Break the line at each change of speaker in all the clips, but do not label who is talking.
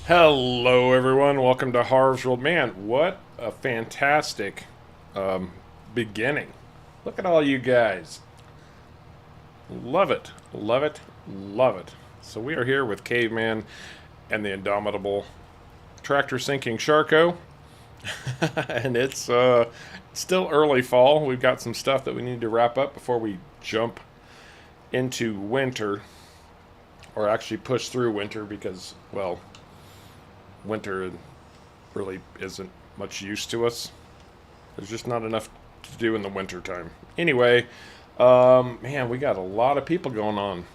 Hello, everyone. Welcome to Harv's World. Man, what a fantastic beginning. Look at all you guys. Love it. Love it. Love it. So, we are here with Caveman and the indomitable tractor sinking Sharko. And it's still early fall. We've got some stuff that we need to wrap up before we jump into winter, or actually push through winter because, well, winter really isn't much use to us. There's just not enough to do in the winter time. Anyway, man, we got a lot of people going on.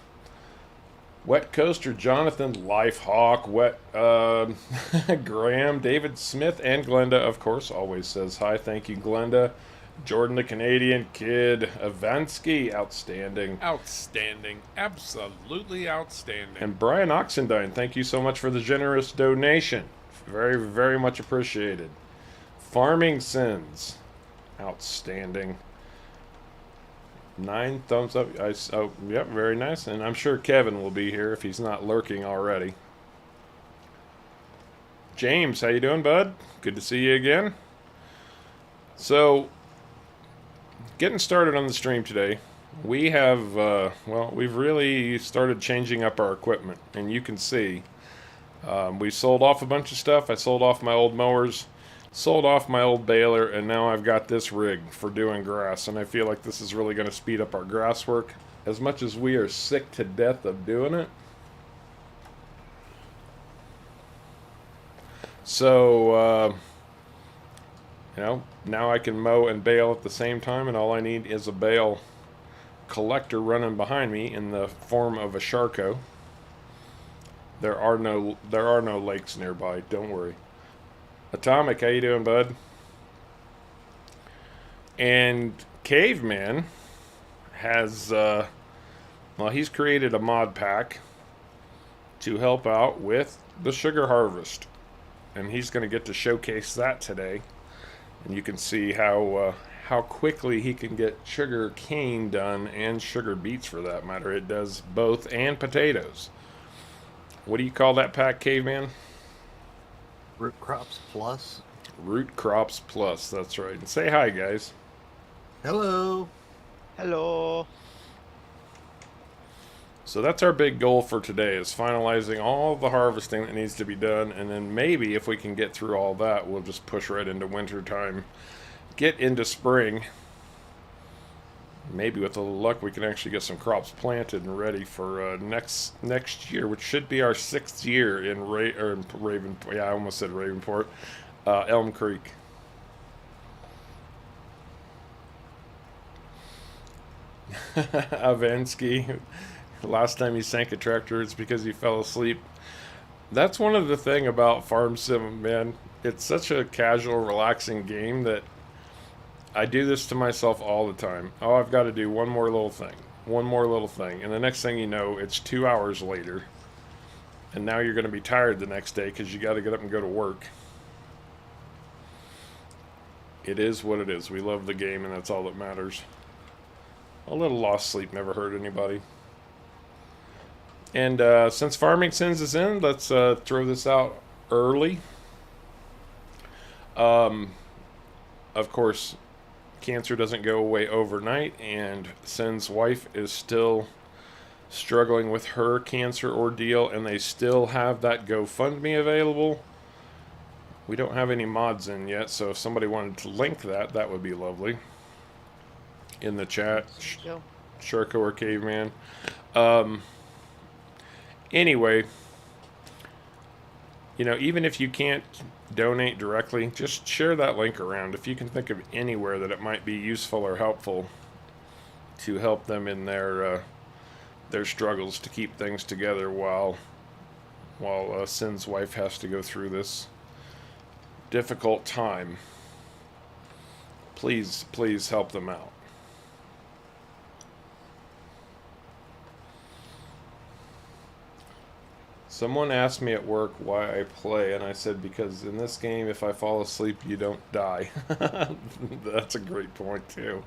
Wet Coaster, Jonathan, Lifehawk, Wet, Graham, David Smith, and Glenda, of course, always says hi. Thank you, Glenda. Jordan the Canadian Kid, Avansky, outstanding.
Outstanding. Absolutely outstanding.
And Brian Oxendine, thank you so much for the generous donation. Very, very much appreciated. Farming Sins, outstanding. 9 thumbs up. Oh, yep, very nice. And I'm sure Kevin will be here if he's not lurking already. James, how you doing, bud? Good to see you again. So, getting started on the stream today. We have, well, we've really started changing up our equipment, and you can see we sold off a bunch of stuff. I sold off my old mowers, sold off my old baler, and now I've got this rig for doing grass, and I feel like this is really going to speed up our grass work. As much as we are sick to death of doing it. So, you know, now I can mow and bale at the same time, and all I need is a bale collector running behind me in the form of a Sharko. There are no lakes nearby, don't worry. Atomic, how you doing, bud? And Caveman has well, he's created a mod pack to help out with the sugar harvest, and he's going to get to showcase that today. And you can see how quickly he can get sugar cane done, and sugar beets for that matter. It does both, and potatoes. What do you call that pack, Caveman?
Root Crops Plus.
Root Crops Plus, that's right. And say hi, guys.
Hello.
Hello.
So that's our big goal for today, is finalizing all the harvesting that needs to be done, and then maybe if we can get through all that, we'll just push right into winter time, get into spring. Maybe with a little luck we can actually get some crops planted and ready for next year, which should be our 6th year in Ravenport. Yeah, I almost said Ravenport. Elmcreek. Avansky. Last time he sank a tractor, it's because he fell asleep. That's one of the thing about Farm Sim, man. It's such a casual, relaxing game that I do this to myself all the time. Oh, I've got to do one more little thing. One more little thing. And the next thing you know, it's 2 hours later. And now you're going to be tired the next day because you got to get up and go to work. It is what it is. We love the game, and that's all that matters. A little lost sleep never hurt anybody. And since Farming Sins is in, let's throw this out early. Of course, cancer doesn't go away overnight, and Sin's wife is still struggling with her cancer ordeal, and they still have that GoFundMe available. We don't have any mods in yet, so if somebody wanted to link that, that would be lovely. In the chat, Sharko or Caveman. Anyway, you know, even if you can't donate directly, just share that link around. If you can think of anywhere that it might be useful or helpful to help them in their struggles to keep things together while Sin's wife has to go through this difficult time, please help them out. Someone asked me at work why I play, and I said because in this game, if I fall asleep, you don't die. That's a great point, too.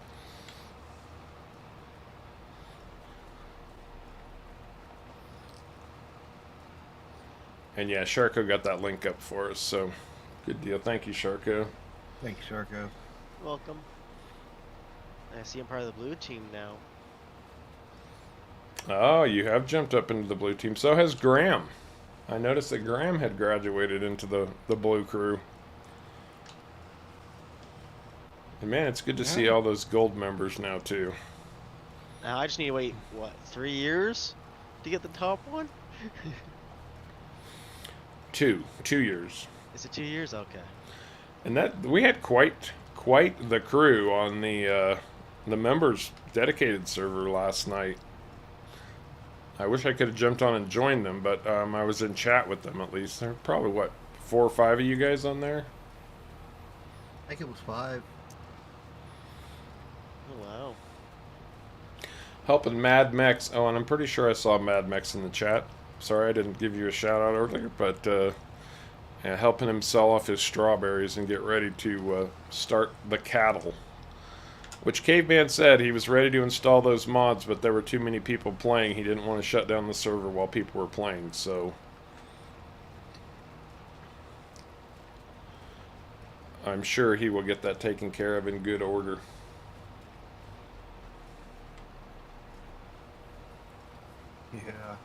And yeah, Sharko got that link up for us, so good deal. Thank you, Sharko.
Thank you, Sharko.
Welcome. I see I'm part of the blue team now.
Oh, you have jumped up into the blue team. So has Graham. I noticed that Graham had graduated into the blue crew. And man, it's good to see all those gold members now too.
Now I just need to wait, what, 3 years to get the top one?
2 years.
Is it 2 years? Okay.
And that we had quite the crew on the members dedicated server last night. I wish I could have jumped on and joined them, but I was in chat with them at least. There were probably, what, 4 or 5 of you guys on there?
I think it was 5.
Oh, wow.
Helping Mad Mex. Oh, and I'm pretty sure I saw Mad Mex in the chat. Sorry I didn't give you a shout out earlier, but yeah, helping him sell off his strawberries and get ready to start the cattle. Which Caveman said he was ready to install those mods, but there were too many people playing. He didn't want to shut down the server while people were playing, so I'm sure he will get that taken care of in good order.
Yeah.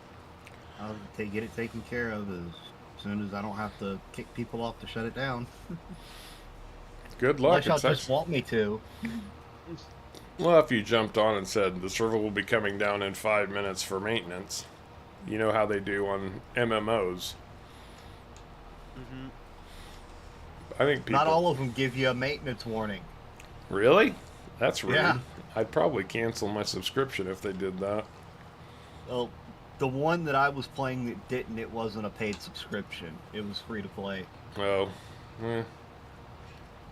I'll get it taken care of as soon as I don't have to kick people off to shut it down.
Good luck.
Unless y'all just want me to.
Well, if you jumped on and said the server will be coming down in 5 minutes for maintenance, you know how they do on MMOs.
Mm-hmm.
I think people...
Not all of them give you a maintenance warning.
Really? That's rude.
Yeah.
I'd probably cancel my subscription if they did that.
Well, the one that I was playing that didn't, it wasn't a paid subscription. It was free to play.
Oh.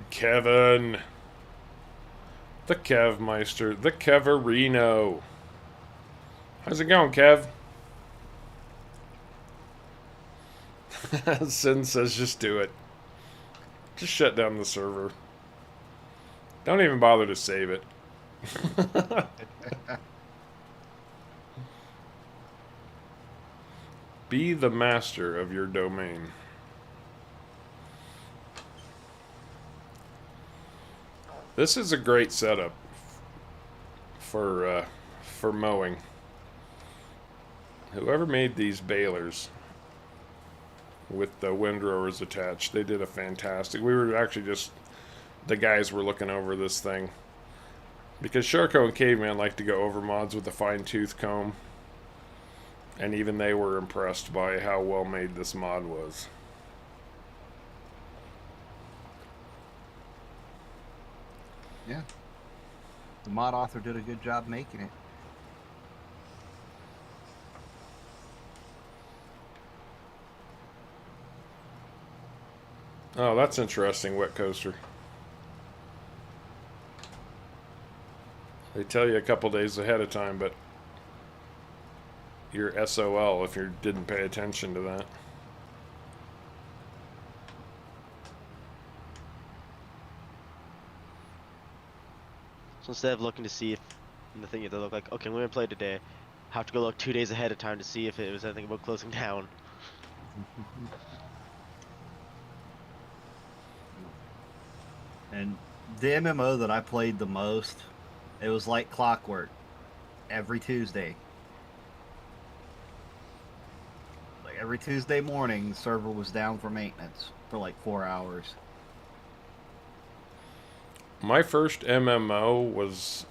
Kevin. The Kevmeister. The Keverino. How's it going, Kev? Sin says just do it. Just shut down the server. Don't even bother to save it. Be the master of your domain. This is a great setup for mowing. Whoever made these balers with the windrowers attached, they did a fantastic. We were actually just, the guys were looking over this thing because Sharko and Caveman like to go over mods with a fine-tooth comb, and even they were impressed by how well made this mod was.
Yeah. The mod author did a good job making it.
Oh, that's interesting, Wet Coaster. They tell you a couple days ahead of time, but you're SOL if you didn't pay attention to that.
So instead of looking to see if in the thing you have to look like, okay, we're gonna play today, have to go look 2 days ahead of time to see if it was anything about closing down.
And the MMO that I played the most, it was like clockwork. Every Tuesday. Like every Tuesday morning, the server was down for maintenance for like 4 hours.
My first MMO was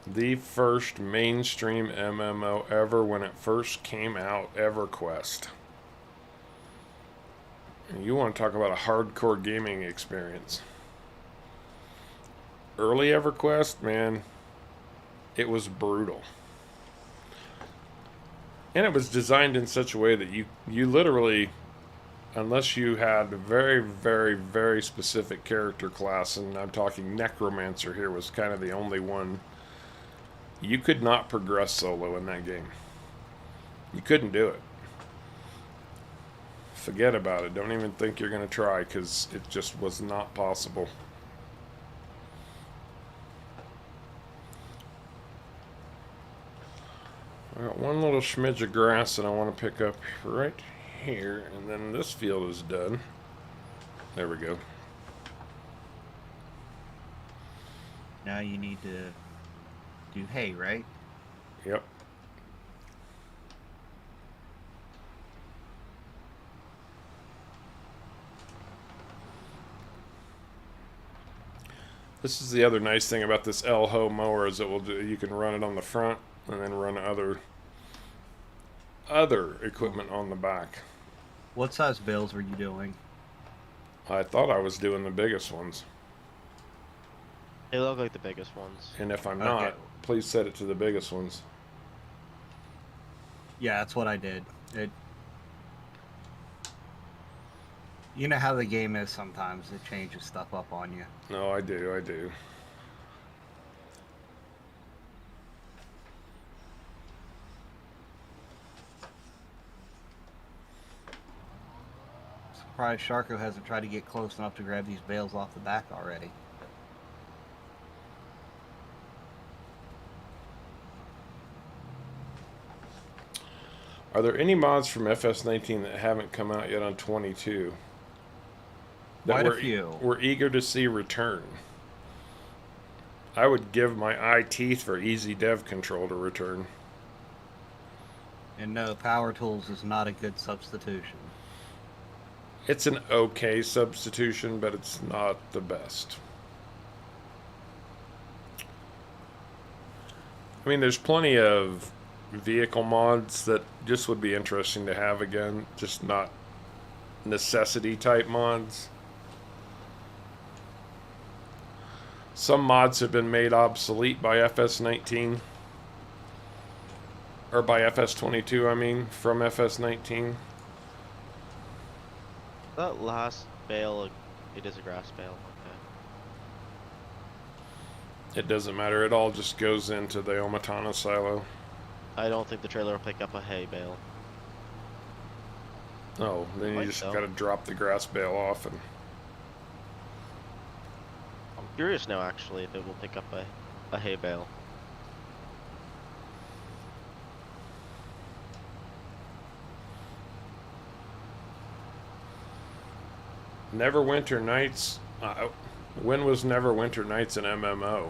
the first mainstream MMO ever when it first came out, EverQuest. And you want to talk about a hardcore gaming experience. Early EverQuest, man, it was brutal. And it was designed in such a way that you literally, unless you had a very, very, very specific character class, and I'm talking Necromancer here was kind of the only one, you could not progress solo in that game. You couldn't do it. Forget about it. Don't even think you're going to try, because it just was not possible. I got one little smidge of grass that I want to pick up right here, and then this field is done. There we go.
Now you need to do hay, right?
Yep. This is the other nice thing about this L-Ho mower is it will do, you can run it on the front and then run other equipment on the back.
What size bales were you doing?
I thought I was doing the biggest ones,
They look like the biggest ones.
and if I'm
Okay.
not, please set it to the biggest ones.
Yeah, that's what I did. You know how the game is sometimes. It changes stuff up on you.
No, I do.
Surprised Sharko hasn't tried to get close enough to grab these bales off the back already.
Are there any mods from FS19 that haven't come out yet on 22?
Quite a few.
We're eager to see return. I would give my eye teeth for easy dev control to return.
And no, Power Tools is not a good substitution.
It's an okay substitution, but it's not the best. I mean, there's plenty of vehicle mods that just would be interesting to have again, just not necessity type mods. Some mods have been made obsolete by FS19. Or by FS22, I mean, from FS19.
That last bale, it is a grass bale. Okay.
It doesn't matter, it all just goes into the Omatana silo.
I don't think the trailer will pick up a hay bale.
Oh, then you
Might
just
so.
gotta drop the grass bale off and...
I'm curious now, actually, if it will pick up a hay bale.
Neverwinter Nights. When was Neverwinter Nights an MMO?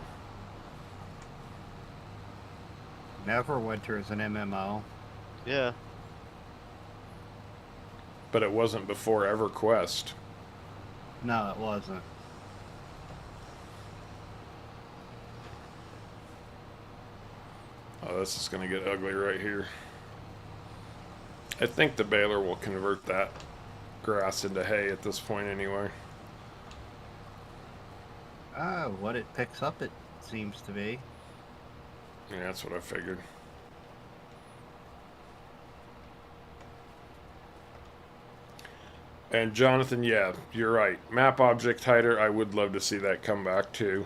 Neverwinter is an MMO.
Yeah.
But it wasn't before EverQuest.
No, it wasn't.
Oh, this is gonna get ugly right here. I think the baler will convert that grass into hay at this point anyway.
What it picks up, it seems to be.
Yeah, that's what I figured. And Jonathan, yeah, you're right. Map object hider, I would love to see that come back too.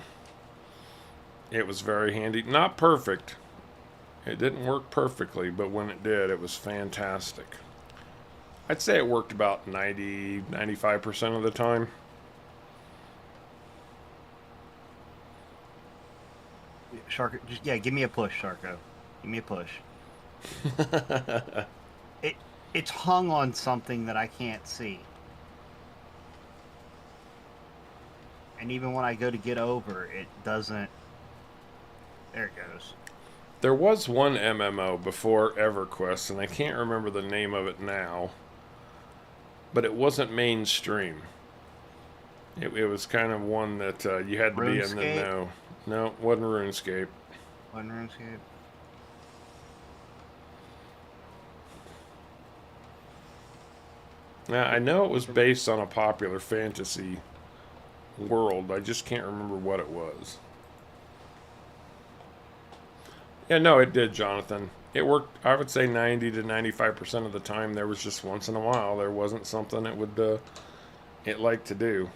It was very handy. Not perfect. It didn't work perfectly, but when it did, it was fantastic. I'd say it worked about 95% of the time.
Sharko, just, yeah, give me a push, Sharko. Give me a push. It's hung on something that I can't see. And even when I go to get over, it doesn't... There it goes.
There was one MMO before EverQuest, and I can't remember the name of it now. But it wasn't mainstream. It was kind of one that you had to be in the know. No, it wasn't RuneScape.
One RuneScape.
Yeah, I know it was based on a popular fantasy world. I just can't remember what it was. Yeah, no, it did, Jonathan. It worked, I would say 90 to 95% of the time. There was just once in a while there wasn't something it would it liked to do.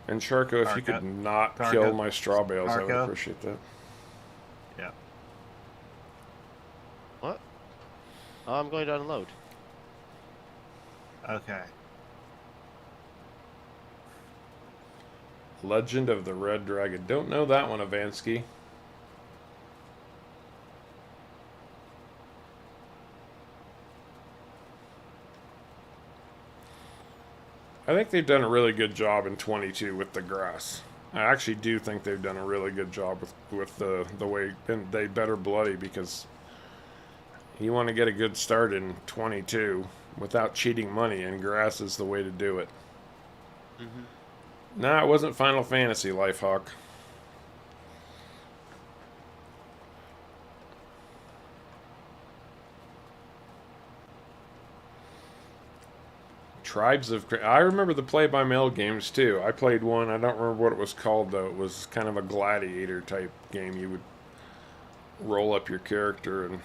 And Sharko, if you could not kill my straw bales, I would appreciate that.
Yeah.
What? Oh, I'm going to unload.
Okay.
Legend of the Red Dragon. Don't know that one, Avansky. I think they've done a really good job in 22 with the grass. I actually do think they've done a really good job with the way they better bloody, because you want to get a good start in 22 without cheating money, and grass is the way to do it. Nah, it wasn't Final Fantasy, Lifehawk. Tribes of... I remember the play-by-mail games, too. I played one. I don't remember what it was called, though. It was kind of a gladiator-type game. You would roll up your character and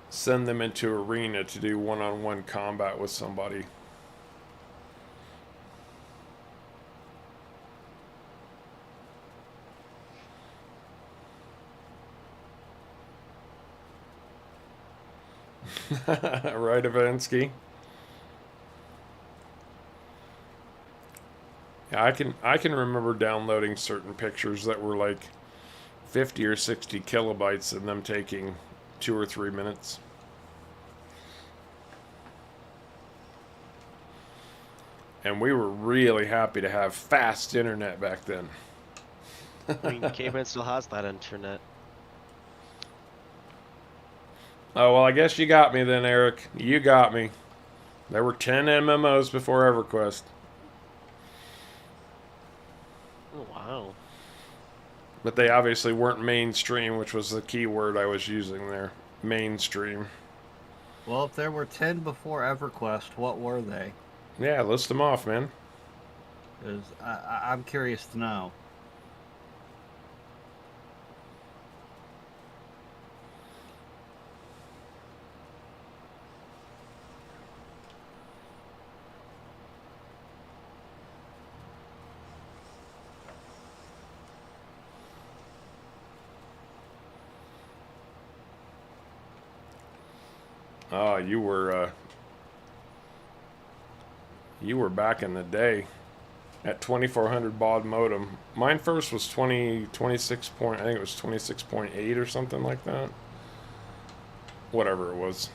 send them into arena to do one-on-one combat with somebody. Right, Avansky? Yeah, I can remember downloading certain pictures that were like 50 or 60 kilobytes and them taking 2 or 3 minutes. And we were really happy to have fast internet back then.
I mean, Caveman still has that internet.
Oh, well, I guess you got me then, Eric. You got me. There were 10 MMOs before EverQuest.
Oh, wow.
But they obviously weren't mainstream, which was the key word I was using there. Mainstream.
Well, if there were 10 before EverQuest, what were they?
Yeah, list them off, man.
'Cause I'm curious to know.
Oh, you were back in the day at 2400 baud modem. Mine first was 26 point, I think it was 26.8 or something like that. Whatever it was.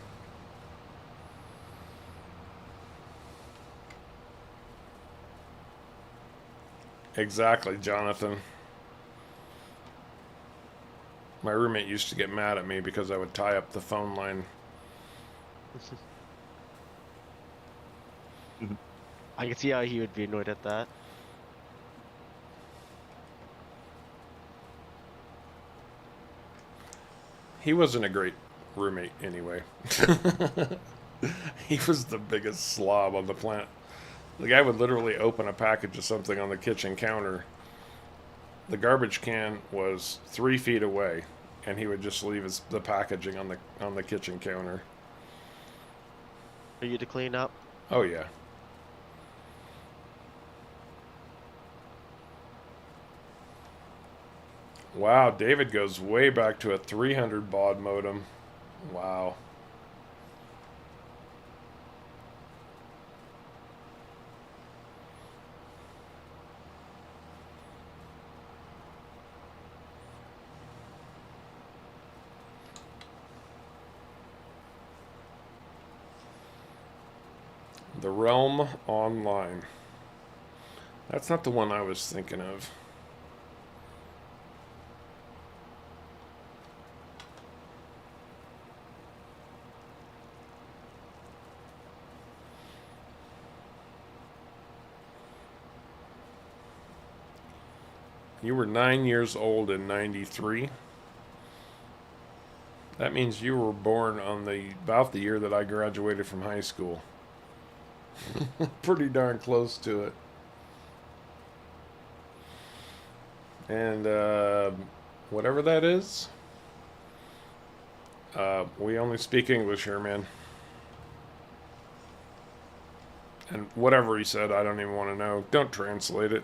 Exactly, Jonathan. My roommate used to get mad at me because I would tie up the phone line.
I can see how he would be annoyed at that.
He wasn't a great roommate anyway. He was the biggest slob on the planet. The guy would literally open a package of something on the kitchen counter. The garbage can was 3 feet away, and he would just leave the packaging on the kitchen counter.
For you to clean up?
Oh yeah. Wow, David goes way back to a 300 baud modem. Wow. The Realm Online. That's not the one I was thinking of. You were 9 years old in 93. That means you were born on about the year that I graduated from high school. Pretty darn close to it. And whatever that is, we only speak English here, man. And whatever he said, I don't even want to know. Don't translate it.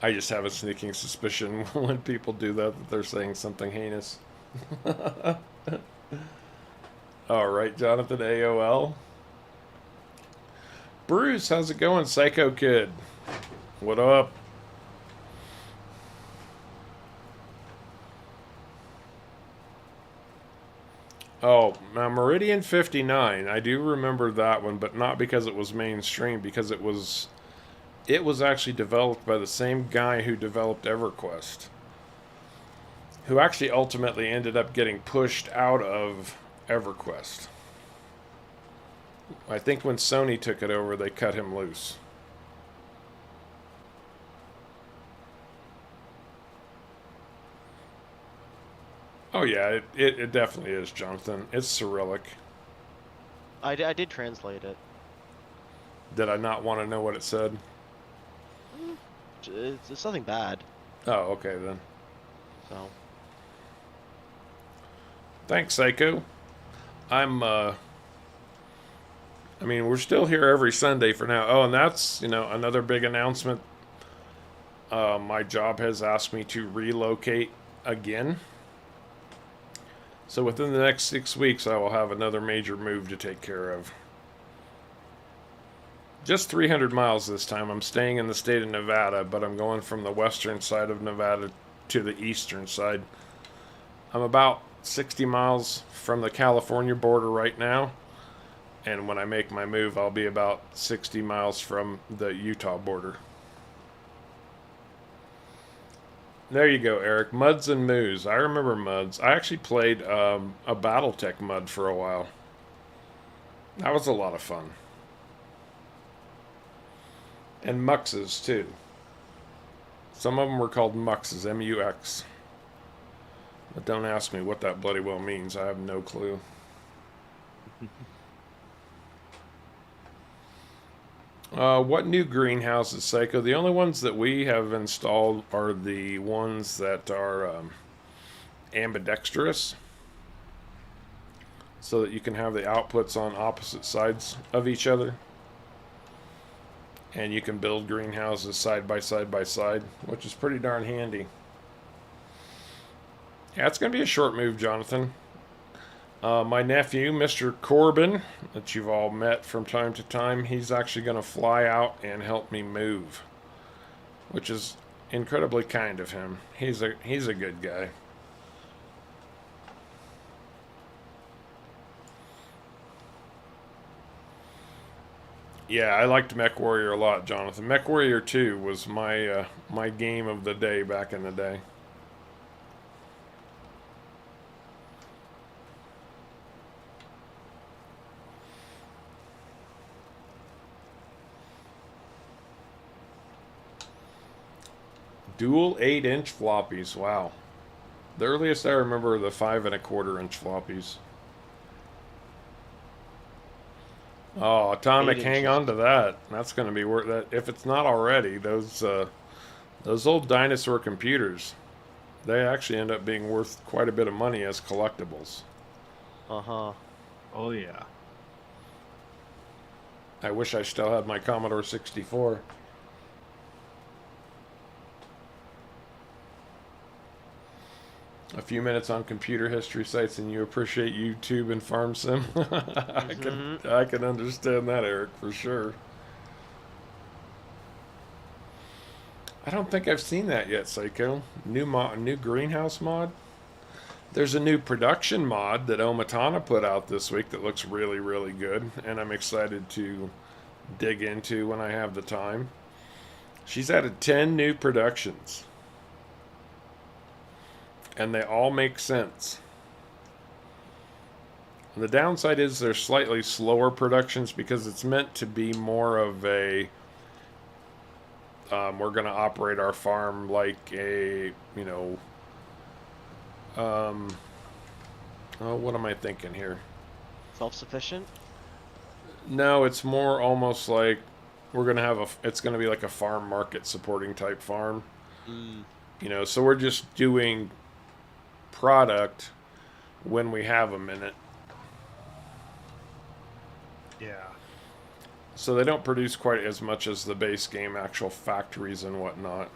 I just have a sneaking suspicion when people do that they're saying something heinous. All right, Jonathan AOL. Bruce, how's it going, Psycho Kid? What up? Oh, now Meridian 59. I do remember that one, but not because it was mainstream, because it was actually developed by the same guy who developed EverQuest, who actually ultimately ended up getting pushed out of EverQuest. I think when Sony took it over, they cut him loose. Oh yeah, it definitely is, Jonathan. It's Cyrillic.
I did translate it.
Did I not want to know what it said?
It's nothing bad.
Oh, okay then.
So.
Thanks, Psycho. I mean, we're still here every Sunday for now. Oh, and that's, another big announcement. My job has asked me to relocate again. So within the next 6 weeks, I will have another major move to take care of. Just 300 miles this time. I'm staying in the state of Nevada, but I'm going from the western side of Nevada to the eastern side. I'm about 60 miles from the California border right now. And when I make my move, I'll be about 60 miles from the Utah border. There you go, Eric. Muds and Moos. I remember Muds. I actually played a Battletech Mud for a while. That was a lot of fun. And Muxes, too. Some of them were called Muxes, M-U-X. But don't ask me what that bloody well means. I have no clue. What new greenhouses, Psycho? The only ones that we have installed are the ones that are ambidextrous, so that you can have the outputs on opposite sides of each other, and you can build greenhouses side by side, which is pretty darn handy. Yeah, it's going to be a short move, Jonathan. My nephew, Mr. Corbin, that you've all met from time to time, he's actually going to fly out and help me move, which is incredibly kind of him. He's a good guy. Yeah, I liked Mech Warrior a lot, Jonathan. Mech Warrior 2 was my game of the day back in the day. Dual 8-inch floppies. Wow. The earliest I remember are the 5 1/4-inch floppies. Oh, Atomic,
8
hang
inches.
on to that. That's going to be worth that. If it's not already, those old dinosaur computers, they actually end up being worth quite a bit of money as collectibles.
Uh-huh.
Oh yeah.
I wish I still had my Commodore 64. A few minutes on computer history sites and you appreciate YouTube and Farm Sim. I can understand that, Eric, for sure. I don't think I've seen that yet, Psycho. New greenhouse mod. There's a new production mod that Omatana put out this week that looks really, really good, and I'm excited to dig into when I have the time. She's added 10 new productions, and they all make sense. And the downside is they're slightly slower productions because it's meant to be more of a we're going to operate our farm like a, oh, what am I thinking here?
Self-sufficient?
No, it's more almost like we're going to have it's going to be like a farm market supporting type farm. So we're just doing product when we have a minute.
Yeah.
So they don't produce quite as much as the base game, actual factories and whatnot.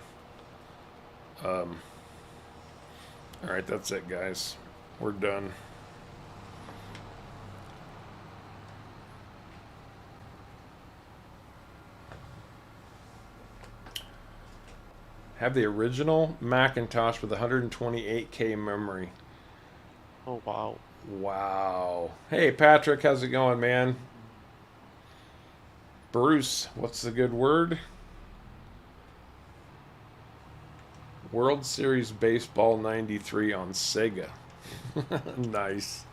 Alright, that's it, guys. We're done. Have the original Macintosh with 128K memory.
Oh, wow.
Wow. Hey, Patrick, how's it going, man? Bruce, what's the good word? World Series Baseball 93 on Sega. Nice.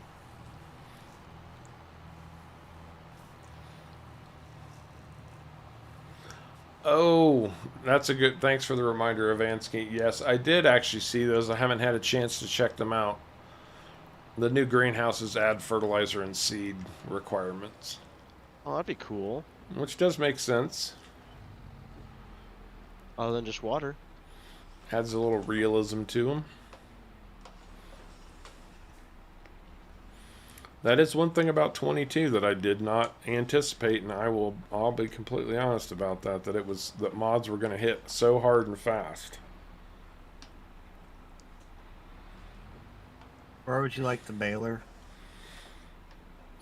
Oh, that's a good. Thanks for the reminder, Avansky. Yes, I did actually see those. I haven't had a chance to check them out. The new greenhouses add fertilizer and seed requirements,
Oh, that'd be cool.
which does make sense.
Other than just water.
Adds a little realism to them. That is one thing about 22 that I did not anticipate, and I'll be completely honest about that. That mods were going to hit so hard and fast.
Where would you like the baler?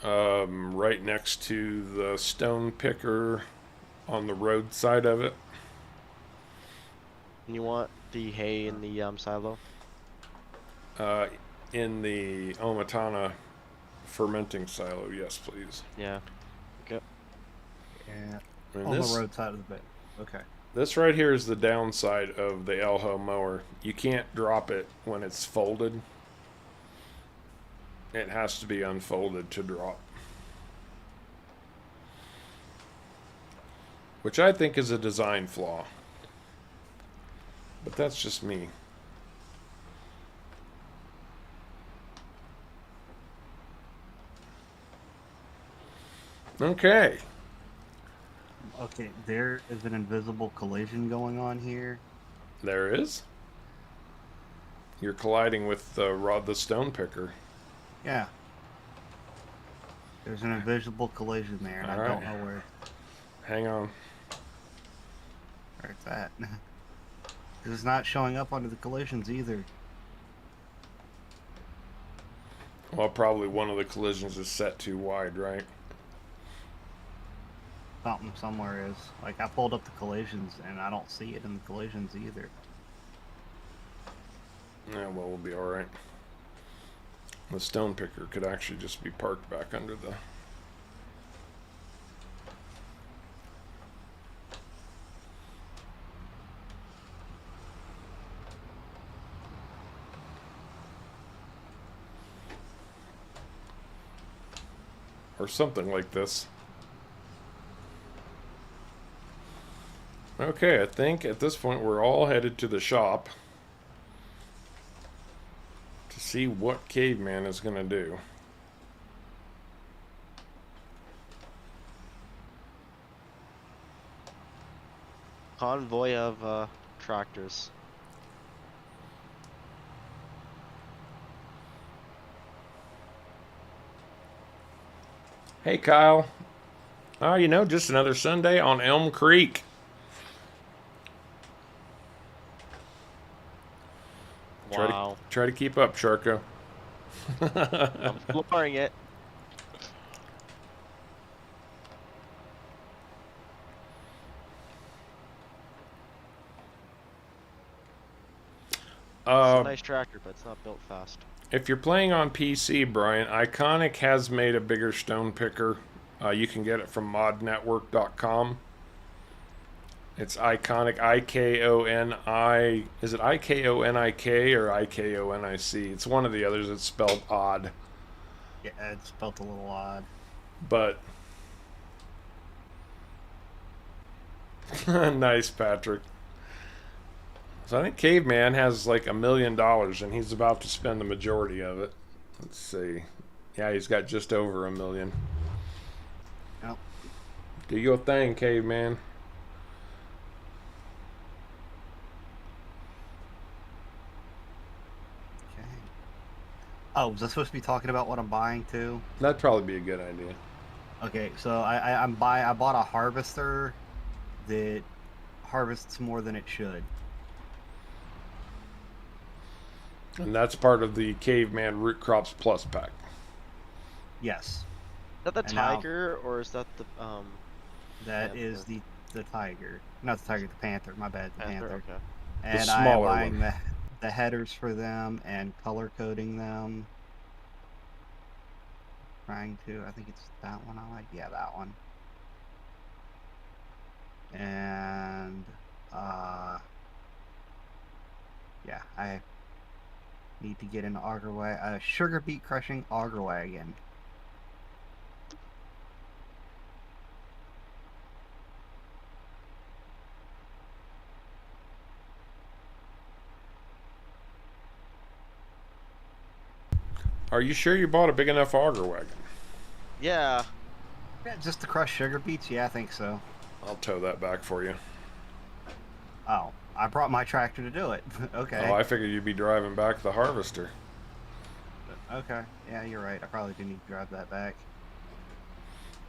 Right next to the stone picker on the roadside of it.
And you want the hay in the silo?
In the Omatana fermenting silo, yes, please.
Yeah. Okay.
Yeah.
And
On the roadside of the baler. Okay.
this right here is the downside of the Elho mower. You can't drop it when it's folded. It has to be unfolded to drop. Which I think is a design flaw. But that's just me. Okay.
Okay, there is an invisible collision going on here.
There is. You're colliding with the stone picker.
Yeah. There's an invisible collision there, and I don't know where
Hang on.
it's at. It's not showing up under the collisions either.
Well, probably one of the collisions is set too wide, right?
Something somewhere is. Like, I pulled up the collisions, and I don't see it in the collisions either.
Yeah, well, we'll be alright. The stone picker could actually just be parked back under the... or something like this. Okay, I think at this point we're all headed to the shop to see what Caveman is going to do.
Convoy of tractors.
Hey, Kyle. Oh, you know, just another Sunday on Elmcreek.
Wow.
Try to keep up, Charco.
I'm flooring it. It's a nice tractor, but it's not built fast.
If you're playing on PC, Brian, Iconic has made a bigger stone picker. You can get it from modnetwork.com. It's Iconic, I-K-O-N-I... Is it I-K-O-N-I-K or I-K-O-N-I-C? It's one of the others. It's spelled odd.
Yeah, it's spelled a little odd.
But... nice, Patrick. So I think Caveman has like $1 million, and he's about to spend the majority of it. Let's see. Yeah, he's got just over $1 million.
Yep.
Do your thing, Caveman.
Okay. Oh, was I supposed to be talking about what I'm buying too?
That'd probably be a good idea.
Okay, so I bought a harvester that harvests more than it should.
And that's part of the Caveman Root Crops Plus pack.
Yes.
Is that the
And now-
tiger, or is that the
That
Panther.
is the tiger. Not the tiger, the panther. My bad, the panther.
Okay.
And I am
smaller
buying
one.
the headers for them and color coding them. trying to. I think it's that one I like. Yeah, that one. And yeah, I need to get an auger wagon, sugar beet crushing auger wagon.
Are you sure you bought a big enough auger wagon?
Yeah.
Yeah, just to crush sugar beets? Yeah, I think so.
I'll tow that back for you.
Oh, I brought my tractor to do it. Okay.
Oh, I figured you'd be driving back the harvester.
Okay. Yeah, you're right. I probably do need to drive that back.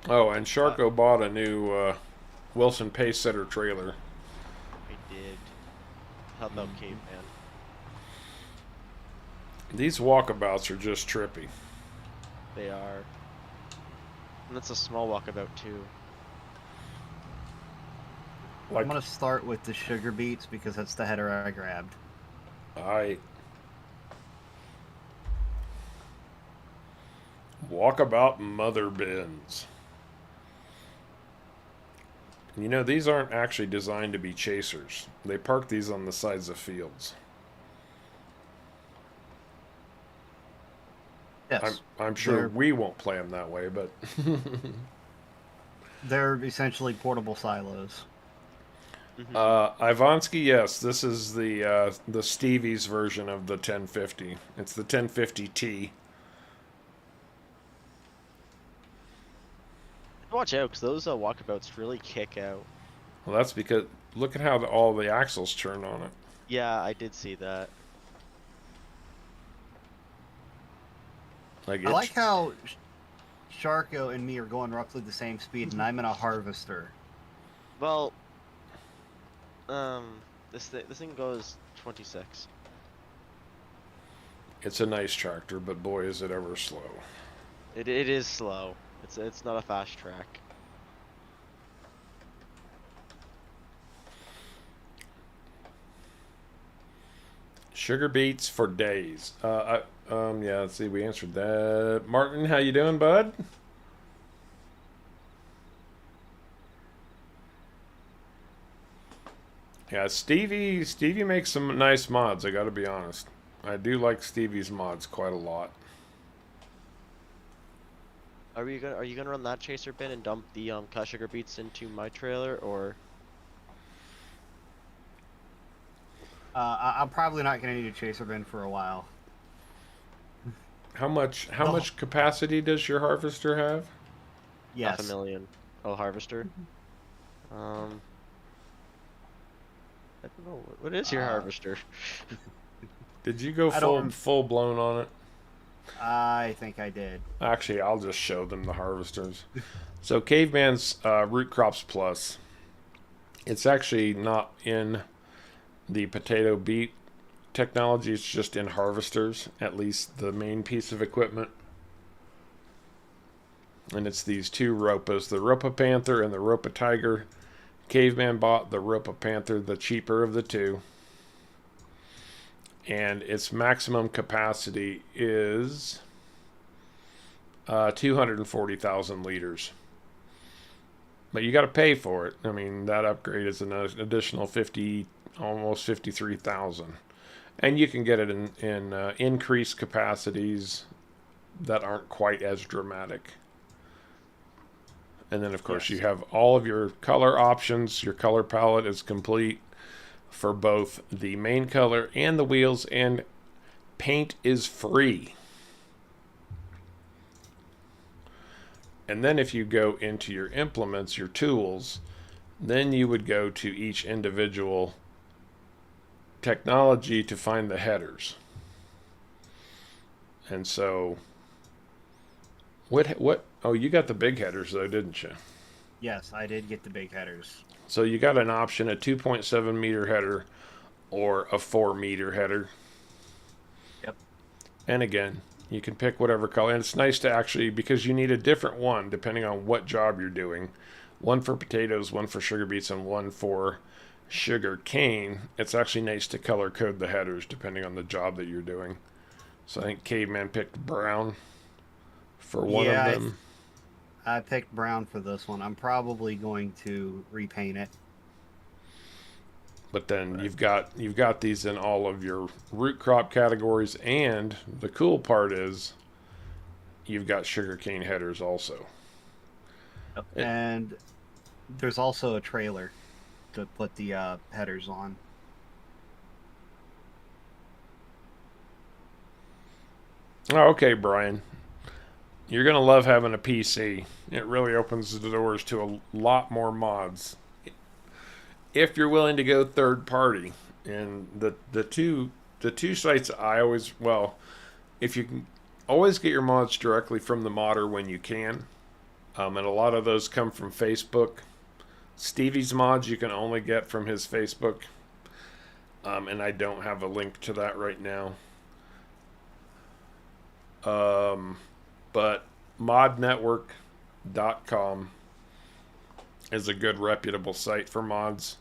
Oh, and Sharko bought a new Wilson Pacesetter trailer.
I did. Help out Caveman.
These walkabouts are just trippy.
They are. And that's a small walkabout too.
Like,
I'm gonna start with the sugar beets because that's the header I grabbed.
Walkabout mother bins. You know, these aren't actually designed to be chasers. They park these on the sides of fields.
Yes.
I'm sure
They're-
we won't play them that way, but
They're essentially portable silos.
Ivansky, yes, this is the Stevie's version of the 1050. It's the 1050T.
Watch out, because those walkabouts really kick out.
Well, that's because look at how all the axles turn on it.
Yeah, I did see that.
Like
I like how Sharko and me are going roughly the same speed, and I'm in a harvester.
Well, this thing goes 26.
it's a nice tractor, but boy, is it ever slow.
It is slow. It's not a fast track.
Sugar beets for days. Yeah, let's see, we answered that. Martin, how you doing, bud? Yeah, Stevie makes some nice mods, I gotta be honest. I do like Stevie's mods quite a lot.
Are you gonna run that chaser bin and dump the cut sugar beets into my trailer, or?
I'm probably not going to need a chaser bin for a while.
How much capacity does your harvester have?
Yes.
500,000. Oh, harvester. I don't know. What is your harvester?
Did you go
I don't-
full blown on it?
I think I did.
Actually, I'll just show them the harvesters. So Caveman's Root Crops Plus. It's actually not in the potato beet technology. It's just in harvesters, at least the main piece of equipment. And it's these two Ropas, the Ropa Panther and the Ropa Tiger. Caveman bought the Ropa Panther, the cheaper of the two. And its maximum capacity is 240,000 liters. But you got to pay for it. I mean, that upgrade is an additional 50, almost 53,000. And you can get it in increased capacities that aren't quite as dramatic. And then, of course,
Yes.
you have all of your color options. Your color palette is complete for both the main color and the wheels, and paint is free. And then if you go into your implements, your tools, then you would go to each individual technology to find the headers. And so what oh, you got the big headers though, didn't you?
Yes, I did get the big headers.
So you got an option, a 2.7 meter header or a 4 meter header.
Yep.
And again, you can pick whatever color. And it's nice to actually, because you need a different one depending on what job you're doing. One for potatoes, one for sugar beets, and one for sugar cane. It's actually nice to color code the headers depending on the job that you're doing. So I think Caveman picked brown for one
Yeah,
of them.
I picked brown for this one. I'm probably going to repaint it.
But then you've got these in all of your root crop categories, and the cool part is you've got sugarcane headers also. It,
And there's also a trailer to put the headers on.
oh, okay, Brian. You're gonna love having a PC. It really opens the doors to a lot more mods if you're willing to go third party. And the two sites I always, well, if you can always get your mods directly from the modder when you can, and a lot of those come from Facebook. Stevie's mods you can only get from his Facebook, and I don't have a link to that right now. But modnetwork.com is a good reputable site for mods.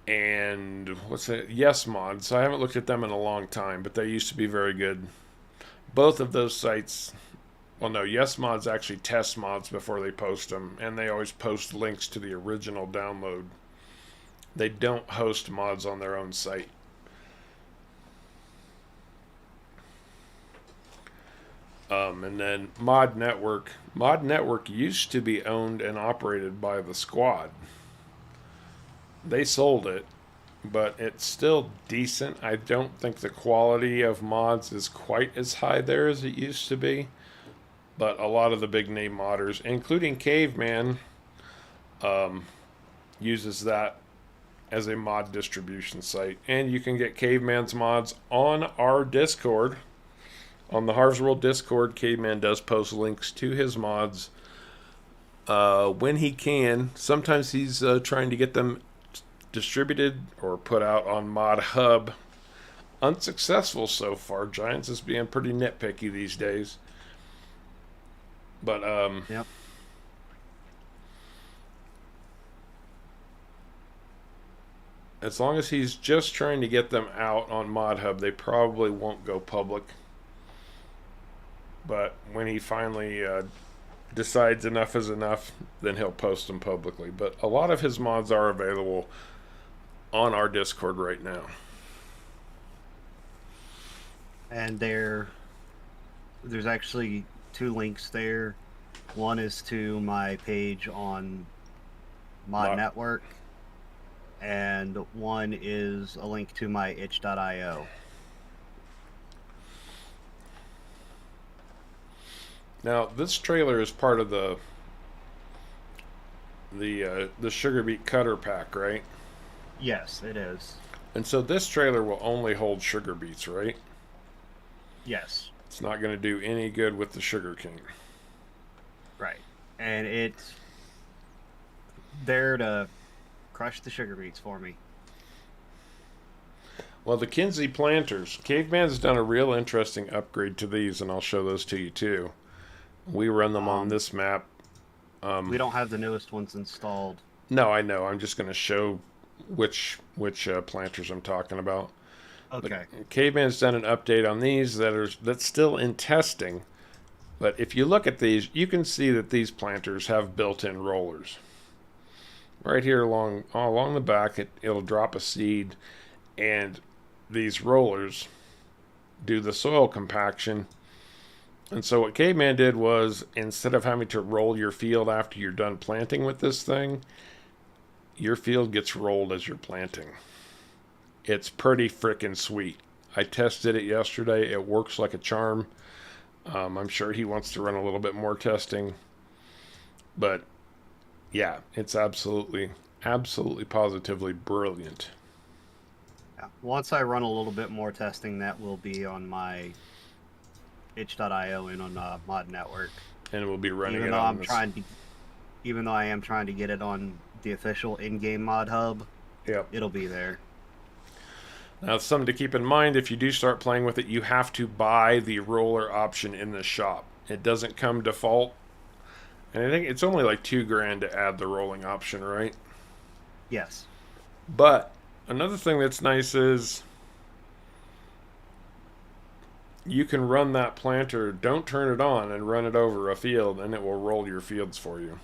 And what's it? Yes Mods. I haven't looked at them in a long time, but they used to be very good. Both of those sites, well, no, Yes Mods actually test mods before they post them, and they always post links to the original download. They don't host mods on their own site. And then Mod Network. Mod Network used to be owned and operated by the Squad. They sold it, but it's still decent. I don't think the quality of mods is quite as high there as it used to be. But a lot of the big name modders, including Caveman, uses that as a mod distribution site. And you can get Caveman's mods on our Discord. On the Harv's World Discord, Caveman does post links to his mods when he can. Sometimes he's trying to get them distributed or put out on Mod Hub. Unsuccessful so far. Giants is being pretty nitpicky these days. But
Yep.
as long as he's just trying to get them out on Mod Hub, they probably won't go public. But when he finally decides enough is enough, then he'll post them publicly. But a lot of his mods are available on our Discord right now.
And there's actually two links there. One is to my page on Mod Network, and one is a link to my itch.io.
Now, this trailer is part of the sugar beet cutter pack, right?
Yes, it is.
And so this trailer will only hold sugar beets, right?
Yes.
It's not going to do any good with the sugar cane.
Right. And it's there to crush the sugar beets for me.
Well, the Kinsey planters, Caveman's done a real interesting upgrade to these, and I'll show those to you too. We run them on this map.
We don't have the newest ones installed.
No, I know. I'm just going to show which planters I'm talking about.
Okay.
But Caveman's done an update on these that's still in testing. But if you look at these, you can see that these planters have built-in rollers. Right here along the back, it'll drop a seed, and these rollers do the soil compaction. And so what Caveman did was, instead of having to roll your field after you're done planting with this thing, your field gets rolled as you're planting. It's pretty freaking sweet. I tested it yesterday. It works like a charm. I'm sure he wants to run a little bit more testing. But yeah, it's absolutely positively brilliant.
Yeah. Once I run a little bit more testing, that will be on my itch.io and on Mod Network.
And we'll be running
Even
it
though
on
even though I am trying to get it on the official in-game Mod Hub,
Yep.
it'll be there.
Now, something to keep in mind, if you do start playing with it, you have to buy the roller option in the shop. It doesn't come default. And I think it's only like $2,000 to add the rolling option, right?
Yes.
But another thing that's nice is you can run that planter, don't turn it on, and run it over a field, and it will roll your fields for you.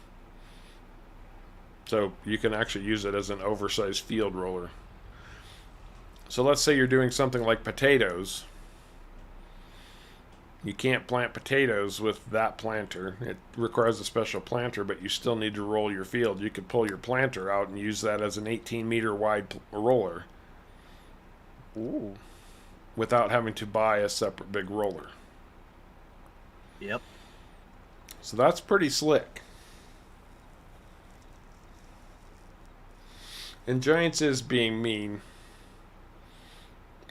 So you can actually use it as an oversized field roller. So let's say you're doing something like potatoes. You can't plant potatoes with that planter. It requires a special planter, but you still need to roll your field. You could pull your planter out and use that as an 18-meter wide roller.
Ooh.
Without having to buy a separate big roller.
Yep.
So that's pretty slick. And Giants is being mean.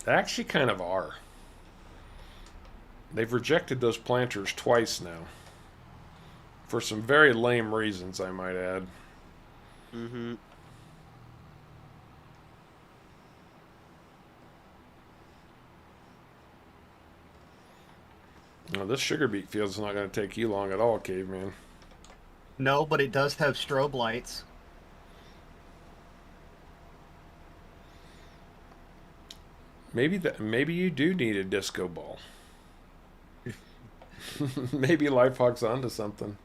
They actually kind of are. They've rejected those planters twice now. For some very lame reasons, I might add.
Mm-hmm.
Well, this sugar beet field's not going to take you long at all, Caveman.
No, but it does have strobe lights.
Maybe you do need a disco ball. Maybe Lifehawk's onto something.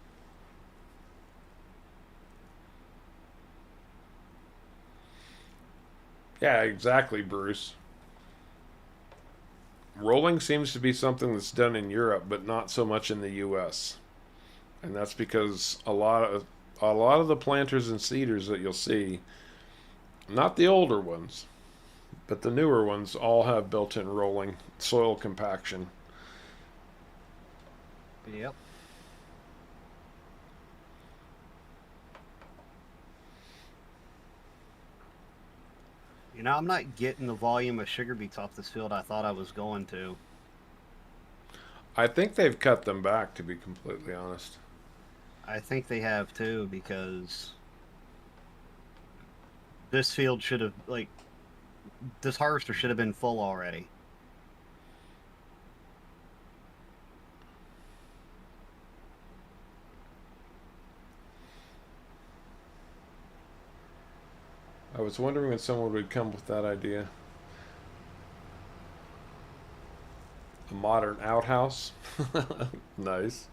Yeah, exactly, Bruce. Rolling seems to be something that's done in Europe, but not so much in the U.S. And that's because a lot of the planters and seeders that you'll see, not the older ones, but the newer ones, all have built-in rolling soil compaction.
Yep. You know, I'm not getting the volume of sugar beets off this field I thought I was going to.
I think they've cut them back, to be completely honest.
I think they have too, because this field should have, like, this harvester should have been full already.
I was wondering when someone would come with that idea. A modern outhouse. Nice.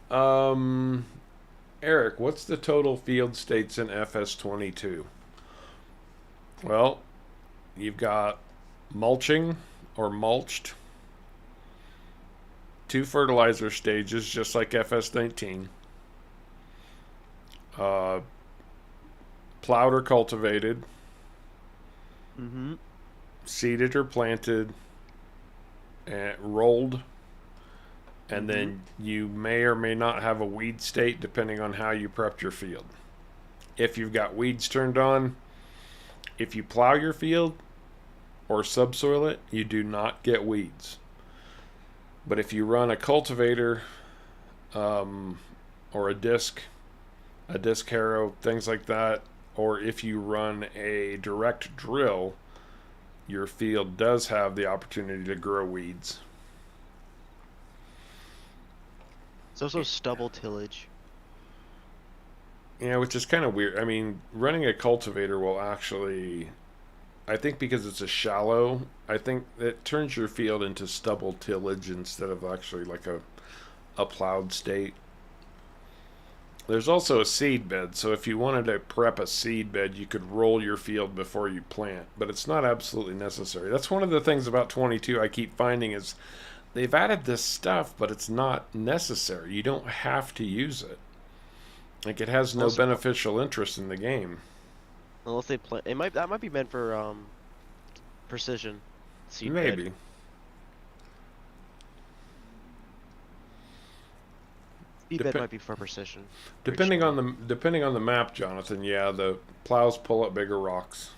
Eric, what's the total field states in FS22? Well, you've got mulching or mulched, 2 fertilizer stages, just like FS19. Plowed or cultivated,
Mm-hmm.
seeded or planted, and rolled, and then you may or may not have a weed state depending on how you prepped your field. If you've got weeds turned on, if you plow your field or subsoil it, you do not get weeds. But if you run a cultivator or a disc harrow, things like that, or if you run a direct drill, your field does have the opportunity to grow weeds.
It's also stubble tillage.
Yeah, which is kind of weird. I mean, running a cultivator will actually, I think because it's a shallow, I think it turns your field into stubble tillage instead of actually like a plowed state. There's also a seed bed, so if you wanted to prep a seed bed, you could roll your field before you plant, but it's not absolutely necessary. That's one of the things about 22 I keep finding is they've added this stuff, but it's not necessary. You don't have to use it. Like, it has no beneficial interest in the game.
Unless they plant, that might be meant for precision seed
Maybe.
bed. Seed bed might be for precision.
Depending on the map, Jonathan, yeah, the plows pull up bigger rocks.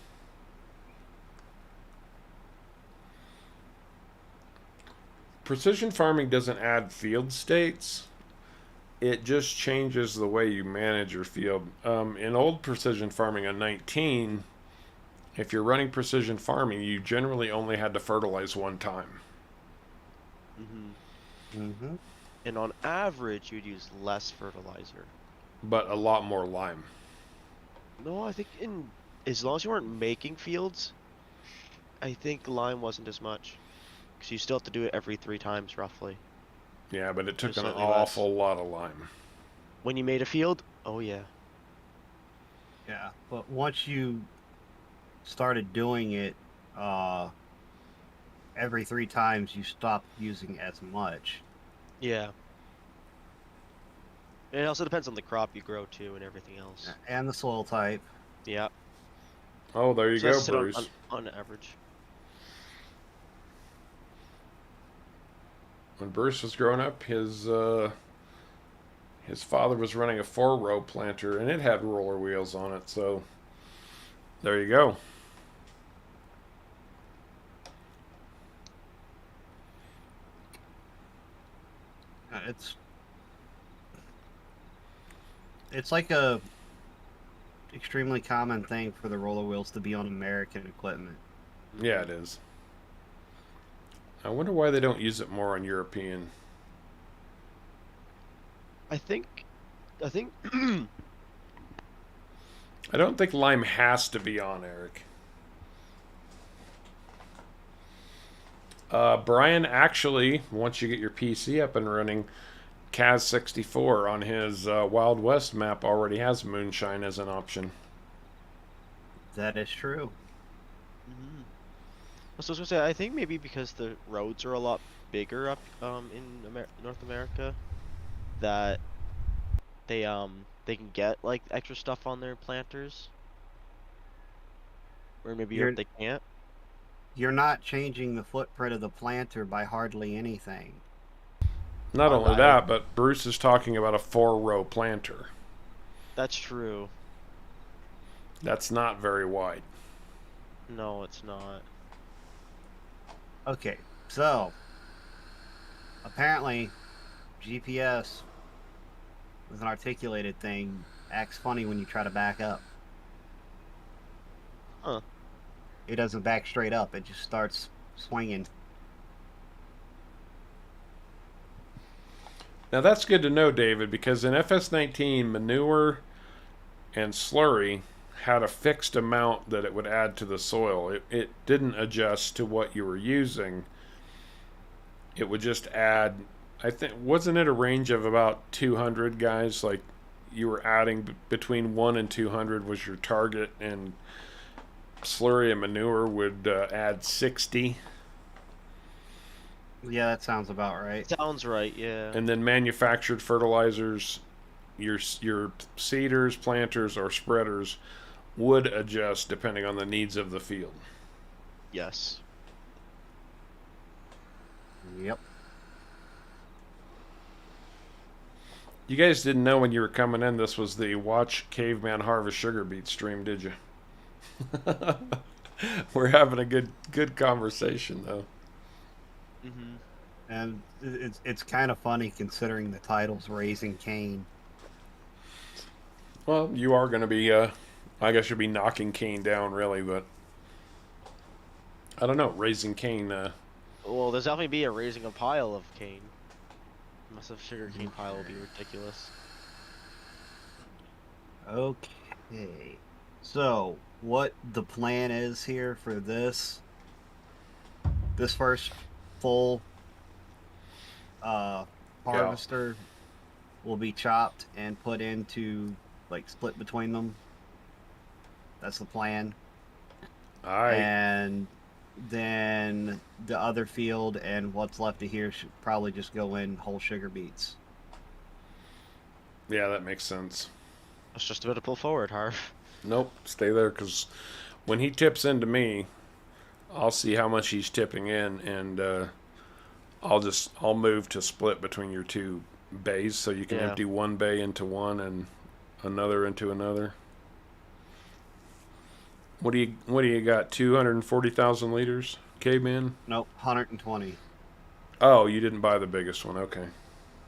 Precision farming doesn't add field states. It just changes the way you manage your field. In old precision farming on 19, if you're running precision farming, you generally only had to fertilize one time.
And on average, you'd use less fertilizer.
But a lot more lime.
No, I think as long as you weren't making fields, I think lime wasn't as much. because you still have to do it every 3 times roughly.
Yeah, but it took
There's
an
slightly less.
awful lot of lime.
When you made a field, oh yeah.
Yeah, but once you started doing it, every 3 times, you stop using as much.
Yeah. And it also depends on the crop you grow too and everything else.
And the soil type.
Yeah.
Oh, there you
So
go,
that's still
Bruce.
on average.
When Bruce was growing up, his father was running a 4-row planter, and it had roller wheels on it. So there you go.
It's like a extremely common thing for the roller wheels to be on American equipment.
Yeah, it is. I wonder why they don't use it more on European.
I think
I don't think lime has to be on, Eric. Brian, actually, once you get your PC up and running, Kaz64 on his Wild West map already has moonshine as an option.
That is true.
Mm-hmm. So I was gonna say, I think maybe because the roads are a lot bigger up in North America, that they can get like extra stuff on their planters, or maybe
You're
Europe they can't.
you're not changing the footprint of the planter by hardly anything.
Not only
I-
that, but Bruce is talking about a 4-row planter.
That's true.
That's not very wide.
No, it's not.
Okay, so apparently GPS with an articulated thing acts funny when you try to back up.
Huh.
It doesn't back straight up, it just starts swinging.
Now that's good to know, David, because in FS19, manure and slurry had a fixed amount that it would add to the soil. It didn't adjust to what you were using. It would just add, I think, wasn't it a range of about 200, guys? Like you were adding between 1 and 200 was your target, and slurry and manure would add 60.
Yeah, that sounds about right.
Sounds right. Yeah.
And then manufactured fertilizers, your seeders, planters, or spreaders would adjust depending on the needs of the field.
Yes.
Yep.
You guys didn't know when you were coming in this was the Watch Caveman Harvest Sugar Beet stream, did you? We're having a good conversation though.
Mm-hmm.
And it's kind of funny considering the title's Raising Cain.
Well, you are going to be, I guess you'll be knocking Cain down, really, but I don't know. Raising Cain.
Well, there's definitely be a raising a pile of cane. Massive sugar cane pile will be ridiculous.
Okay. So, what the plan is here for this first full harvester will be chopped and put into, like, split between them. That's the plan.
All right.
And then the other field and what's left of here should probably just go in whole sugar beets.
Yeah, that makes sense.
That's just a bit of pull forward, Harv.
Nope, stay there, because when he tips into me, I'll see how much he's tipping in, and I'll move to split between your two bays, so you can
Yeah.
empty one bay into one and another into another. What do you got? 240,000 liters, Caveman?
Nope, 120.
Oh, you didn't buy the biggest one. Okay.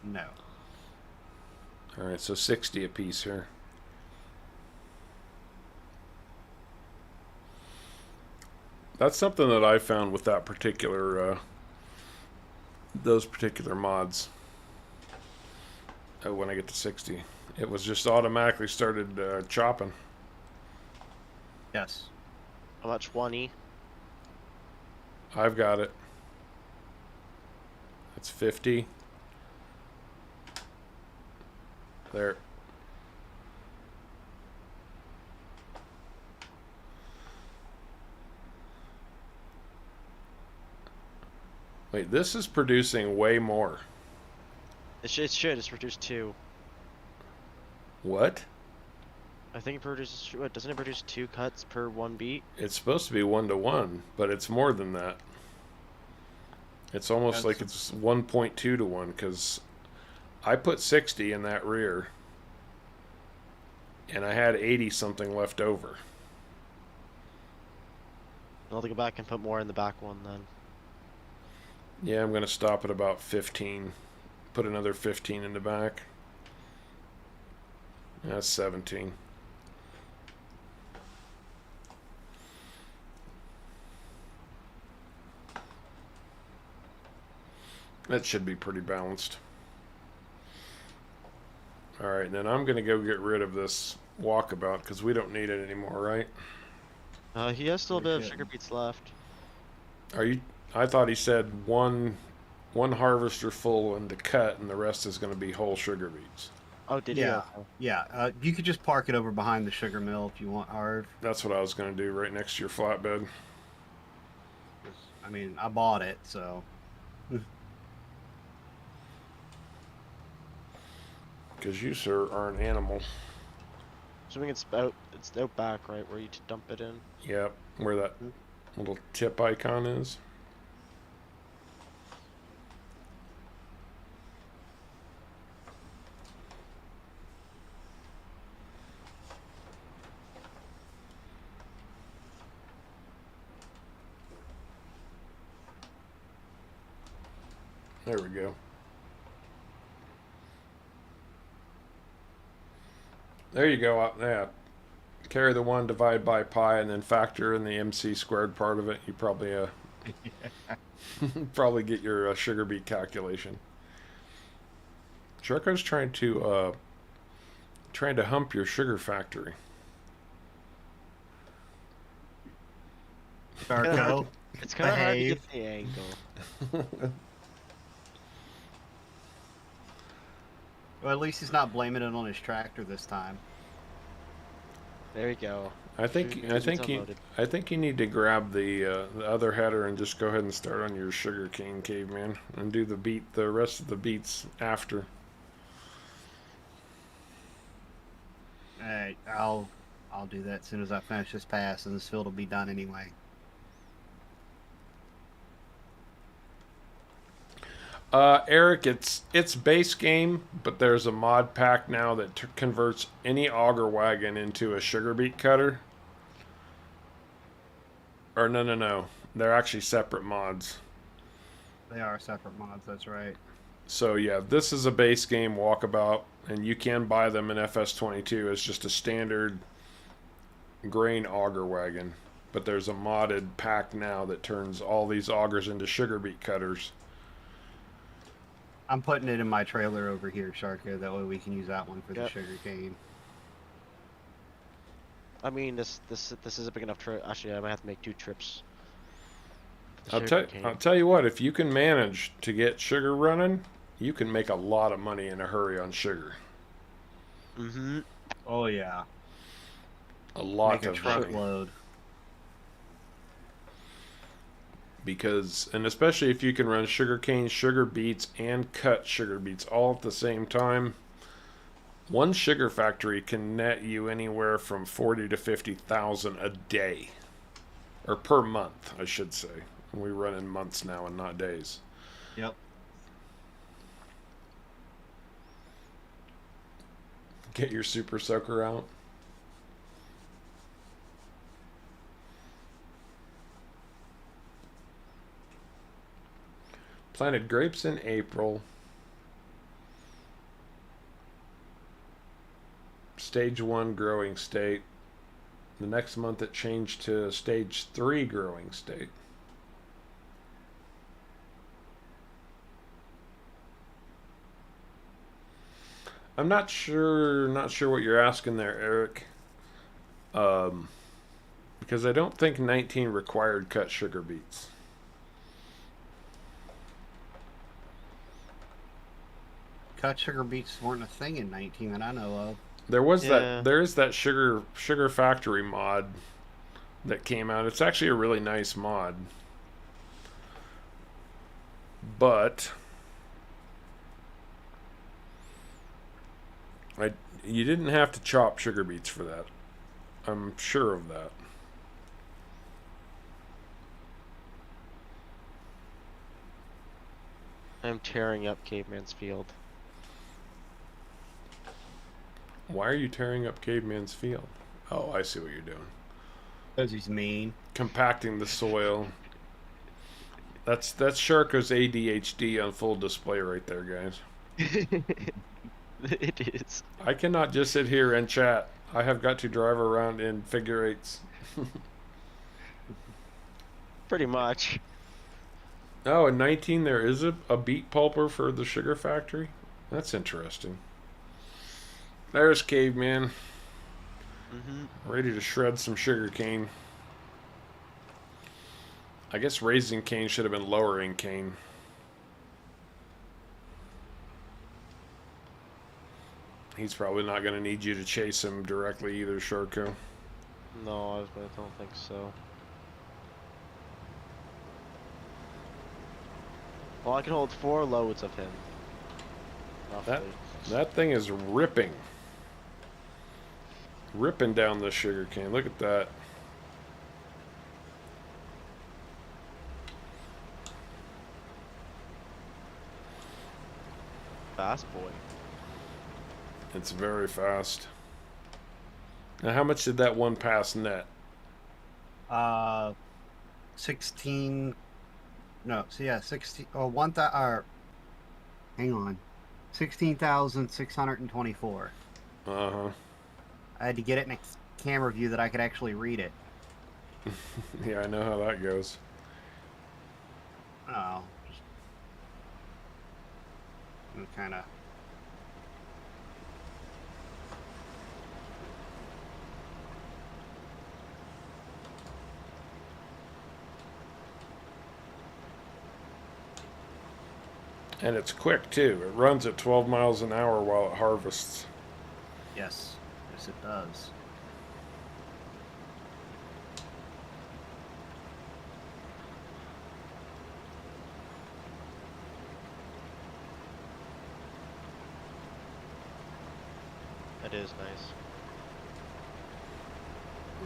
No.
All right, so 60 a piece here. That's something that I found with that particular, those particular mods. Oh, when I get to 60, it was just automatically started chopping.
Yes.
How about 20?
I've got it. That's 50. There. Wait, this is producing way more.
It should. It's produced 2.
What?
I think it produces. What, doesn't it produce 2 cuts per 1 beet?
It's supposed to be 1-to-1, but it's more than that. It's almost like it's 1.2 to 1, because I put 60 in that rear, and I had 80 something left over.
I'll have to go back and put more in the back one then.
Yeah, I'm going to stop at about 15. Put another 15 in the back. That's 17. That should be pretty balanced. Alright, then I'm going to go get rid of this walkabout because we don't need it anymore, right?
He has still a bit of sugar beets left.
Are you? I thought he said one harvester full and to cut, and the rest is going to be whole sugar beets.
Oh, did
Yeah,
you?
yeah. You could just park it over behind the sugar mill if you want, Harv.
That's what I was going to do, right next to your flatbed.
I mean, I bought it, so.
Because you, sir, are an animal.
Assuming it's out back, right, where you dump it in.
Yep, where that little tip icon is. There we go. There you go. Yeah. Carry the 1, divide by pi, and then factor in the MC squared part of it. You probably probably get your sugar beet calculation. Sharko's trying to hump your sugar factory.
Darko,
It's kind of hard to get the angle.
Well, at least he's not blaming it on his tractor this time.
There you go.
I think you need to grab the other header and just go ahead and start on your sugarcane, Caveman, and do the rest of the beets after.
Alright, I'll do that as soon as I finish this pass, and this field will be done anyway.
Eric, it's base game, but there's a mod pack now that converts any auger wagon into a sugar beet cutter. Or no. They're actually separate mods.
They are separate mods, that's right.
So yeah, this is a base game walkabout, and you can buy them in FS22 as just a standard grain auger wagon. But there's a modded pack now that turns all these augers into sugar beet cutters.
I'm putting it in my trailer over here, Sharko. That way we can use that one for the sugar cane.
I mean, this is a big enough trip. Actually, I might have to make 2 trips.
I'll tell you what, if you can manage to get sugar running, you can make a lot of money in a hurry on sugar.
Mm-hmm.
Oh yeah.
A lot
Make a
of money.
truckload.
Because, and especially if you can run sugarcane, sugar beets, and cut sugar beets all at the same time, one sugar factory can net you anywhere from 40 to 50,000 a day, or per month, I should say. We run in months now and not days.
Yep.
Get your super soaker out. Planted grapes in April. Stage 1 growing state. The next month it changed to stage 3 growing state. I'm not sure what you're asking there, Eric. Because I don't think 19 required cut sugar beets.
cut sugar beets weren't a thing in 19 that I know of.
There was
Yeah.
there is that sugar factory mod that came out. It's actually a really nice mod. But you didn't have to chop sugar beets for that. I'm sure of that.
I'm tearing up Caveman's field.
Why are you tearing up Caveman's field? Oh, I see what you're doing.
Because he's mean.
Compacting the soil. That's Sharko's ADHD on full display right there, guys.
It is.
I cannot just sit here and chat. I have got to drive around in figure eights.
Pretty much.
Oh, in 19 there is a beet pulper for the sugar factory? That's interesting. There's Caveman. Ready to shred some sugar cane. I guess raising cane should have been lowering cane. He's probably not going to need you to chase him directly either, Sharko.
No, I don't think so. Well, I can hold 4 loads of him. Roughly.
That thing is ripping. Ripping down the sugar cane. Look at that.
Fast boy.
It's very fast. Now, how much did that one pass net?
16. No, so yeah, 16. Oh, 1,000. Hang on. 16,624.
Uh huh.
I had to get it in a camera view that I could actually read it.
Yeah, I know how that goes.
Oh. Just kind of.
And it's quick too. It runs at 12 miles an hour while it harvests.
Yes. Yes, it does.
That is nice.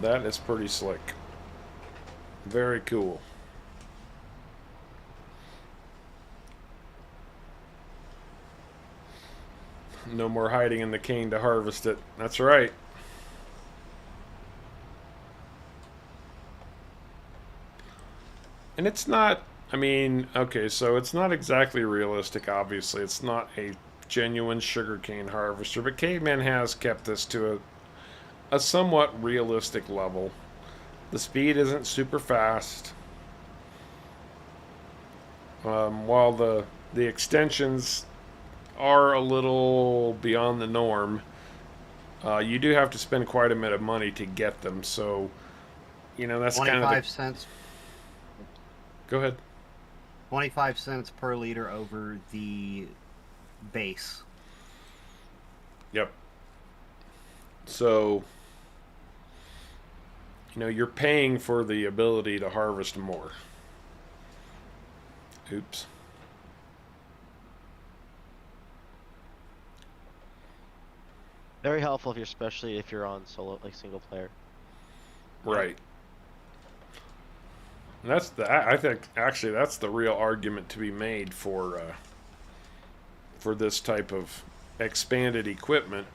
That is pretty slick. Very cool. No more hiding in the cane to harvest it. That's right. And it's not, I mean, okay, so it's not exactly realistic, obviously. It's not a genuine sugarcane harvester, but Caveman has kept this to a somewhat realistic level. The speed isn't super fast. While the extensions are a little beyond the norm, you do have to spend quite a bit of money to get them. So, you know, that's kind of
25 cents.
Go ahead.
25 cents per liter over the base.
Yep. So, you know, you're paying for the ability to harvest more. Oops.
Very helpful if you're, especially if you're on solo, like single player.
Right. And that's I think actually that's the real argument to be made for this type of expanded equipment.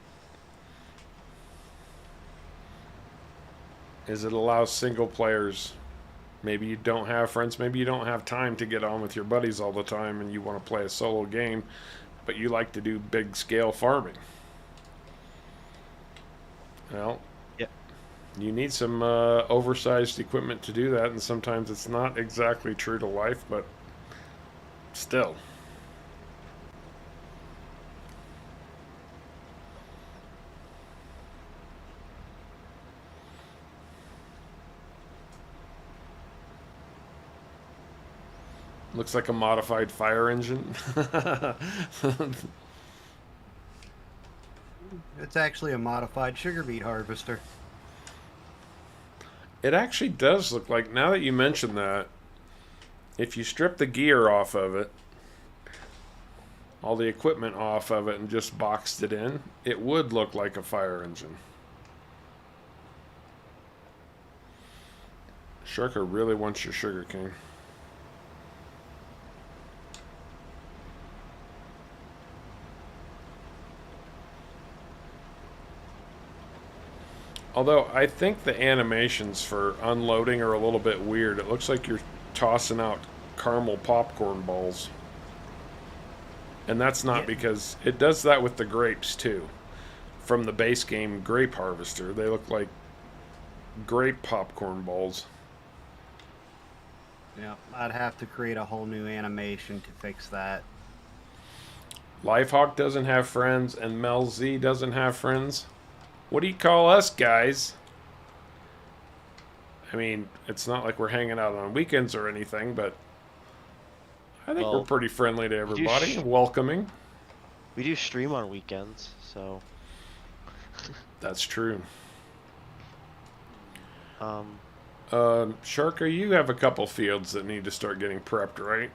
Is it allows single players. Maybe you don't have friends. Maybe you don't have time to get on with your buddies all the time, and you want to play a solo game, but you like to do big scale farming. Well,
Yep.
you need some oversized equipment to do that, and sometimes it's not exactly true to life, but still. Looks like a modified fire engine.
It's actually a modified sugar beet harvester.
It actually does look like, now that you mention that, if you strip the gear off of it, all the equipment off of it, and just boxed it in, it would look like a fire engine. Shirker really wants your sugarcane. Although I think the animations for unloading are a little bit weird. It looks like you're tossing out caramel popcorn balls. And that's not
Yeah.
because it does that with the grapes too. From the base game Grape Harvester, they look like grape popcorn balls.
Yeah, I'd have to create a whole new animation to fix that.
Lifehawk doesn't have friends, and Mel Z doesn't have friends. What do you call us, guys? I mean, it's not like we're hanging out on weekends or anything, but I think
Well,
we're pretty friendly to
do
everybody,
sh-
welcoming.
We do stream on weekends, so
That's true.
um
Sharka, you have a couple fields that need to start getting prepped, right?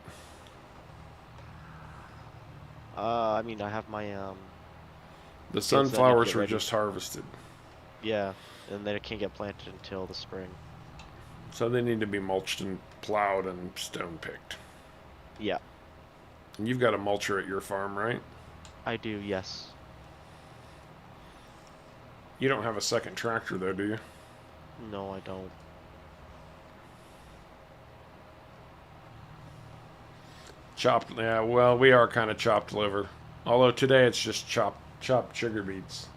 I mean I have my
The
fields that I need to
sunflowers
get
were
ready.
just harvested,
Yeah, and they can't get planted until the spring.
so they need to be mulched and plowed and stone picked.
Yeah,
And you've got a mulcher at your farm, right?
I do, yes.
You don't have a second tractor, though, do you?
No, I don't.
Chopped, yeah, well, we are kind of chopped liver. Although today it's just chopped sugar beets.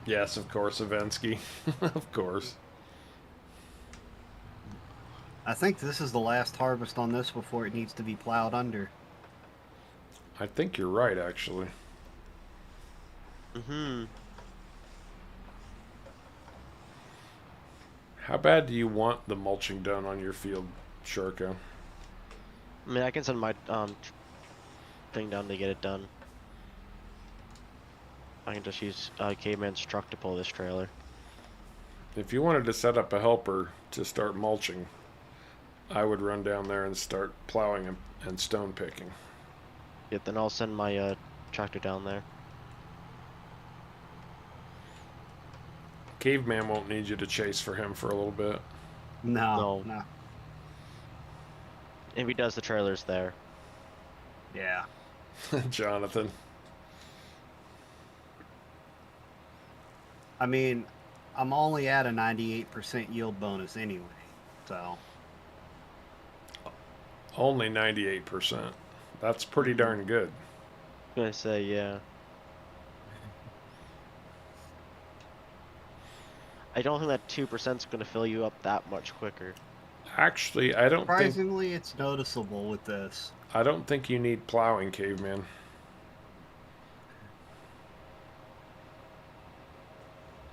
Yes, of course, Avensky. Of course.
I think this is the last harvest on this before it needs to be plowed under.
I think you're right, actually. How bad do you want the mulching done on your field, Sharko?
I mean I can send my thing down to get it done. I can just use Caveman's truck to pull this trailer.
If you wanted to set up a helper to start mulching, I would run down there and start plowing and stone picking.
Yeah, then I'll send my tractor down there.
Caveman won't need you to chase for him for a little bit.
No,
No.
no.
If he does, the trailer's there.
Yeah.
Jonathan.
I mean, I'm only at a 98% yield bonus anyway, so.
Only 98%. That's pretty darn good.
I'm gonna say, yeah. I don't think that 2% is gonna fill you up that much quicker.
Actually, I don't think
Surprisingly, it's noticeable with this.
you need plowing, Caveman.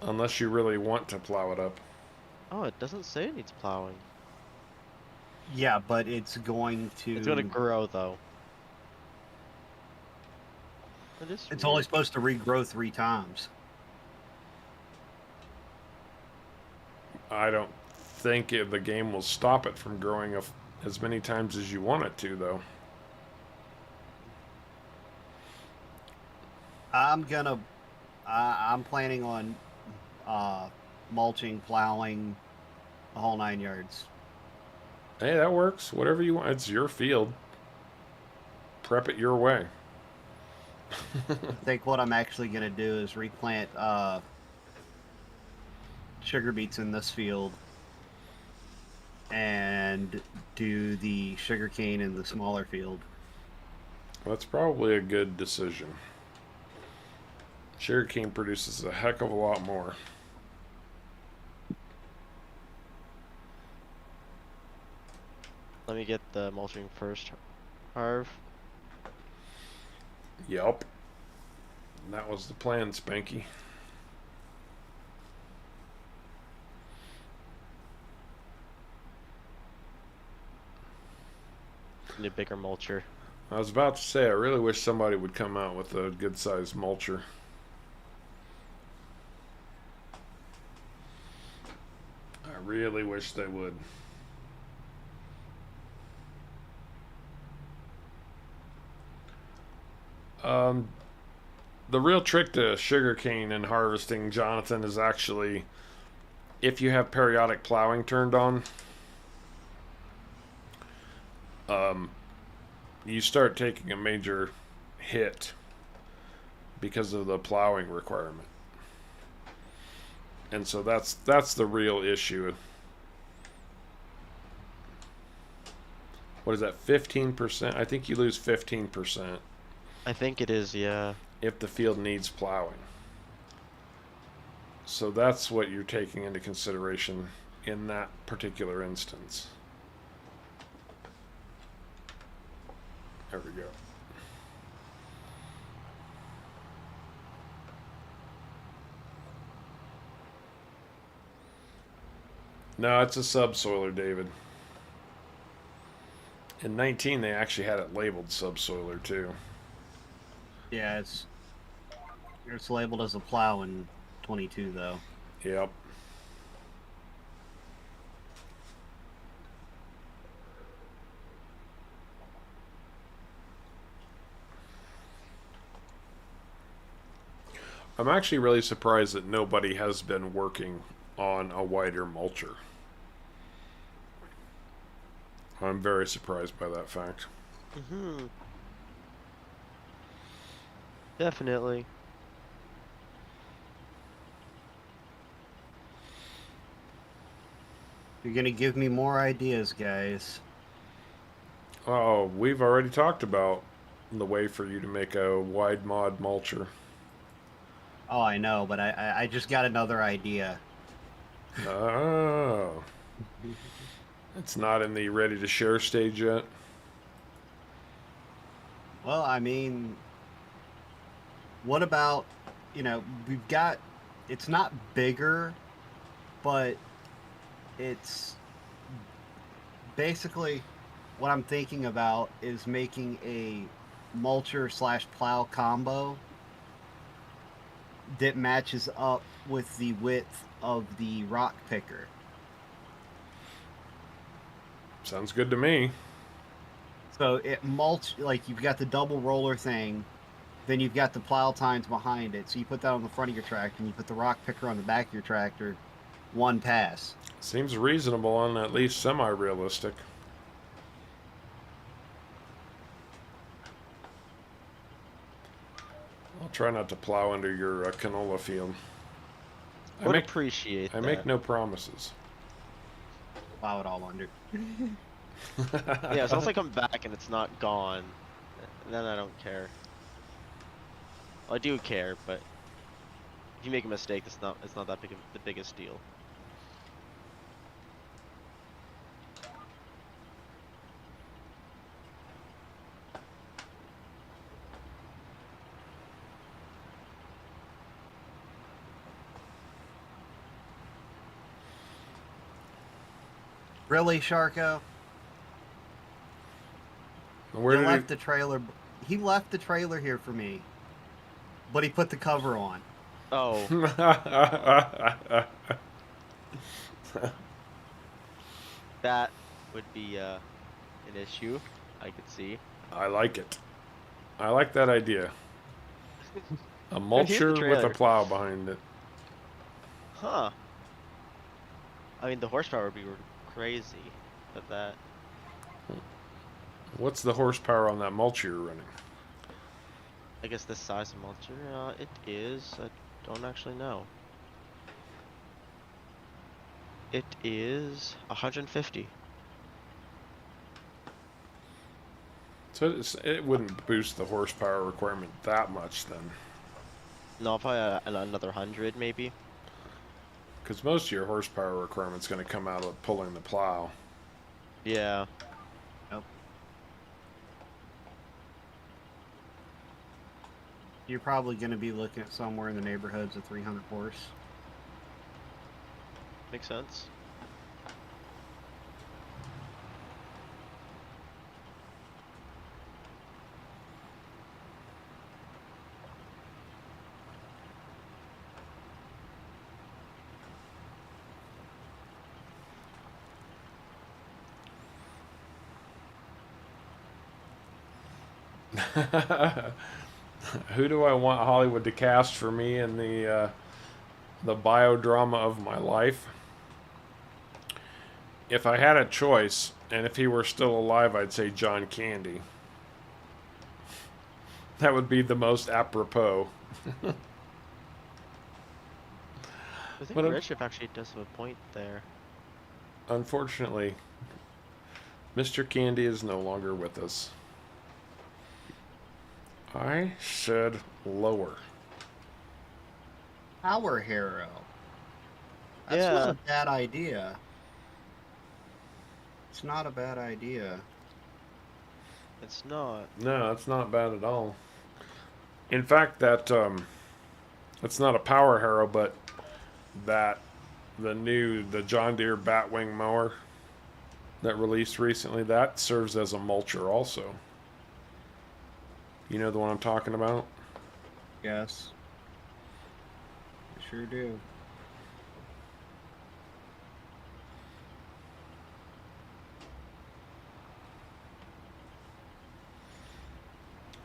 Unless you really want to plow it up.
Oh, it doesn't say it needs plowing.
Yeah, but it's going to.
It's gonna grow though. It is
It's
weird.
only supposed to regrow 3 times.
I don't think the game will stop it from growing as many times as you want it to, though.
I'm planning on mulching, plowing, the whole 9 yards.
Hey, that works. Whatever you want. It's your field. Prep it your way.
I think what I'm actually going to do is replant sugar beets in this field and do the sugarcane in the smaller field.
That's probably a good decision. Sugarcane produces a heck of a lot more.
Let me get the mulching first, Harv.
Yep. That was the plan, Spanky.
definitely a bigger mulcher.
I was about to say, I really wish somebody would come out with a good-sized mulcher. I really wish they would. The real trick to sugarcane and harvesting, Jonathan, is actually if you have periodic plowing turned on, you start taking a major hit because of the plowing requirement. And so that's the real issue. What is that, 15%? I think you lose 15%
I think it is, yeah.
if the field needs plowing. So that's what you're taking into consideration in that particular instance. There we go. No, it's a subsoiler, David. In 19, they actually had it labeled subsoiler too.
Yeah, it's labeled as a plow in 22 though.
Yep. I'm actually really surprised that nobody has been working on a wider mulcher. I'm very surprised by that fact.
Mm-hmm. Definitely.
You're gonna give me more ideas, guys.
Oh, we've already talked about the way for you to make a wide mod mulcher.
Oh, I know, but I just got another idea.
Oh. It's not in the ready to share stage yet.
Well, I mean, what about, we've got, it's not bigger, but it's basically what I'm thinking about is making a mulcher slash plow combo that matches up with the width of the rock picker.
Sounds good to me.
So it mulch, like you've got the double roller thing, then you've got the plow tines behind it. So you put that on the front of your tractor and you put the rock picker on the back of your tractor, one pass.
Seems reasonable and at least semi-realistic. I'll try not to plow under your canola field.
Would appreciate
I
that.
make no promises.
Plow it all under.
Yeah, as long as I come back and it's not gone, then I don't care. Well, I do care, but if you make a mistake, it's not that big of the biggest deal.
Really, Sharko?
Where
he
did
left the trailer. He left the trailer here for me, but he put the cover on.
Oh. That would be an issue, I could see.
I like it. I like that idea. A mulcher with a
trailer.
plow behind it.
Huh. I mean, the horsepower would be crazy, but that...
What's the horsepower on that mulcher you're running?
I guess the size of mulcher, it is, I don't actually know. It is 150.
So it wouldn't boost the horsepower requirement that much then.
No, probably another 100 maybe.
Because most of your horsepower requirement's going to come out of pulling the plow.
Yeah.
Nope. You're probably going to be looking at somewhere in the neighborhoods of 300 horse.
Makes sense.
Who do I want Hollywood to cast for me in the biodrama of my life? If I had a choice, and if he were still alive, I'd say John Candy. That would be the most apropos.
I think
But
Redshift actually does have a point there.
unfortunately, Mr. Candy is no longer with us. I should lower.
Power Hero. That's
Yeah.
not a bad idea. It's not a bad idea.
It's not.
No, that's not bad at all. In fact, it's not a power harrow, but the John Deere Batwing mower that released recently, that serves as a mulcher also. You know the one I'm talking about?
Yes. I sure do.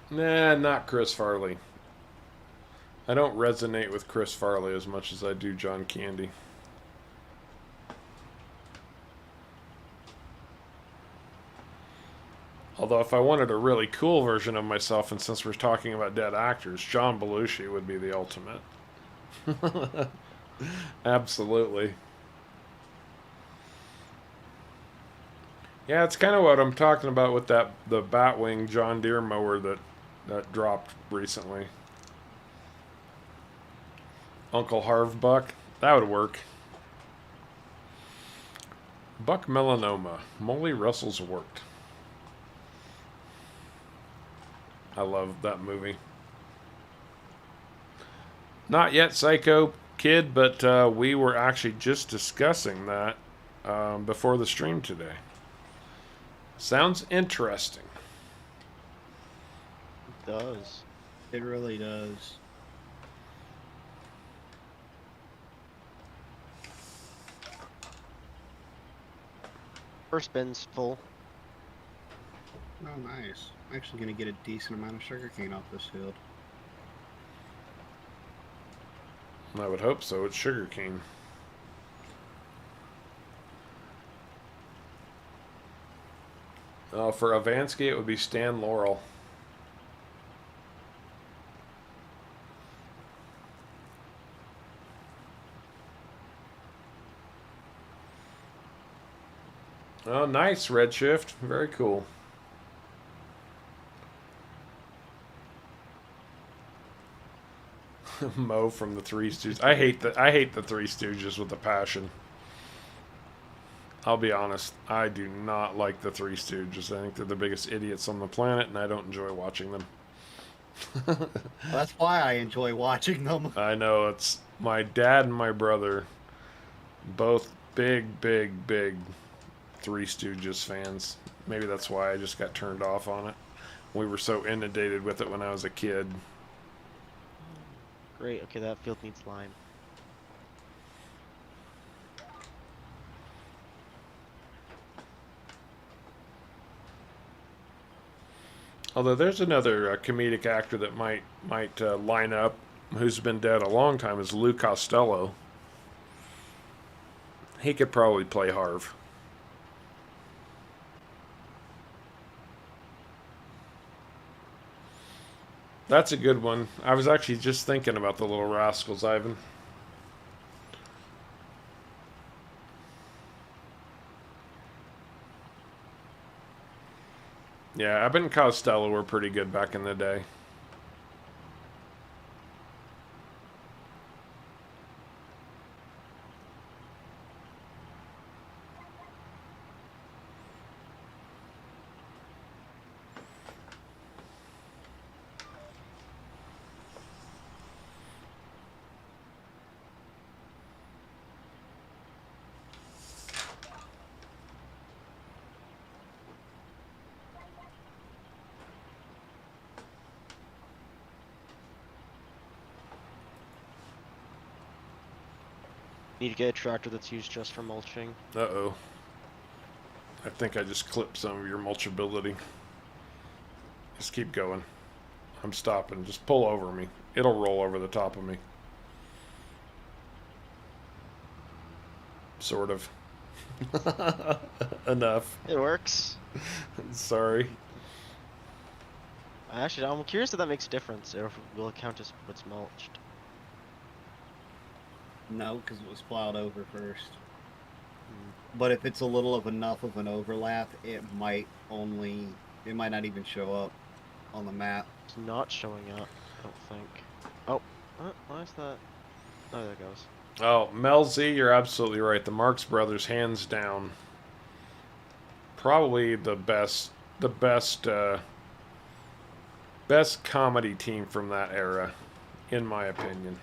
Nah, not Chris Farley. I don't resonate with Chris Farley as much as I do John Candy. Although if I wanted a really cool version of myself, and since we're talking about dead actors, John Belushi would be the ultimate. Absolutely. Yeah, it's kind of what I'm talking about with the Batwing John Deere mower that dropped recently. Uncle Harv Buck, that would work. Buck Melanoma, Molly Russell's worked. I love that movie. Not yet Psycho Kid, but we were actually just discussing that before the stream today. Sounds interesting.
It does.
It really does.
First bin's full.
Oh, nice. I'm actually going to get a decent amount of sugarcane off this field.
I would hope so. It's sugarcane. For Avansky, it would be Stan Laurel. Oh, nice, Redshift. Very cool. Mo from the Three Stooges. I hate the Three Stooges with a passion. I'll be honest. I do not like the Three Stooges. I think they're the biggest idiots on the planet, and I don't enjoy watching them.
Well, that's why I enjoy watching them.
I know, it's my dad and my brother, both big Three Stooges fans. Maybe that's why I just got turned off on it. We were so inundated with it when I was a kid.
Great. Okay, that field needs lime.
Although there's another comedic actor that might line up, who's been dead a long time, is Lou Costello. He could probably play Harv. That's a good one. I was actually just thinking about the Little Rascals, Ivan. Yeah, Abbott and Costello were pretty good back in the day.
Need to get a tractor that's used just for mulching.
Uh-oh. I think I just clipped some of your mulchability. Just keep going. I'm stopping. Just pull over me. It'll roll over the top of me. Sort of. Enough.
It works.
Sorry.
Actually, I'm curious if that makes a difference, or if it will count as what's mulched.
No, because it was plowed over first. But if it's a little of enough of an overlap, it might not even show up on the map.
It's not showing up, I don't think. Oh, why is that? Oh, there it goes.
Oh, Mel Z, you're absolutely right. The Marx Brothers, hands down, probably the best comedy team from that era, in my opinion.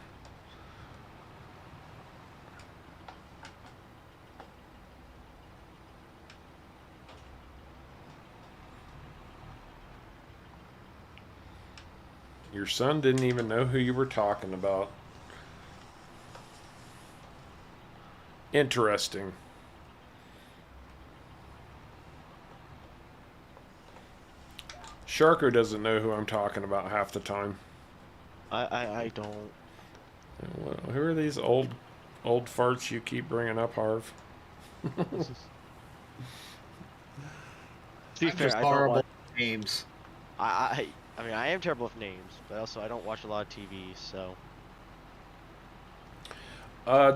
Your son didn't even know who you were talking about. Interesting. Sharko doesn't know who I'm talking about half the time.
I don't.
Who are these old farts you keep bringing up, Harv?
To be
I'm
fair,
just
I don't
horrible
watch,
at names.
I mean, I am terrible with names, but also I don't watch a lot of TV, so.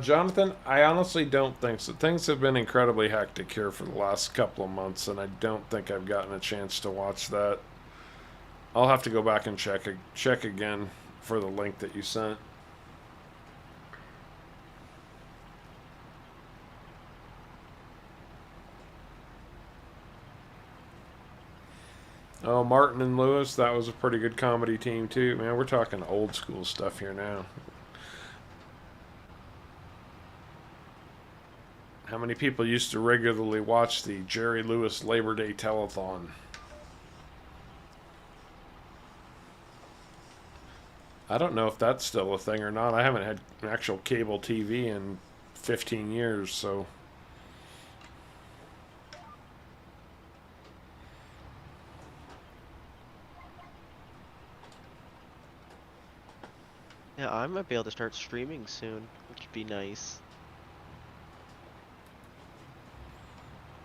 Jonathan, I honestly don't think so. Things have been incredibly hectic here for the last couple of months, and I don't think I've gotten a chance to watch that. I'll have to go back and check again for the link that you sent. Oh, Martin and Lewis, that was a pretty good comedy team too. Man, we're talking old school stuff here now. How many people used to regularly watch the Jerry Lewis Labor Day Telethon? I don't know if that's still a thing or not. I haven't had actual cable TV in 15 years, so...
Yeah, I might be able to start streaming soon, which would be nice.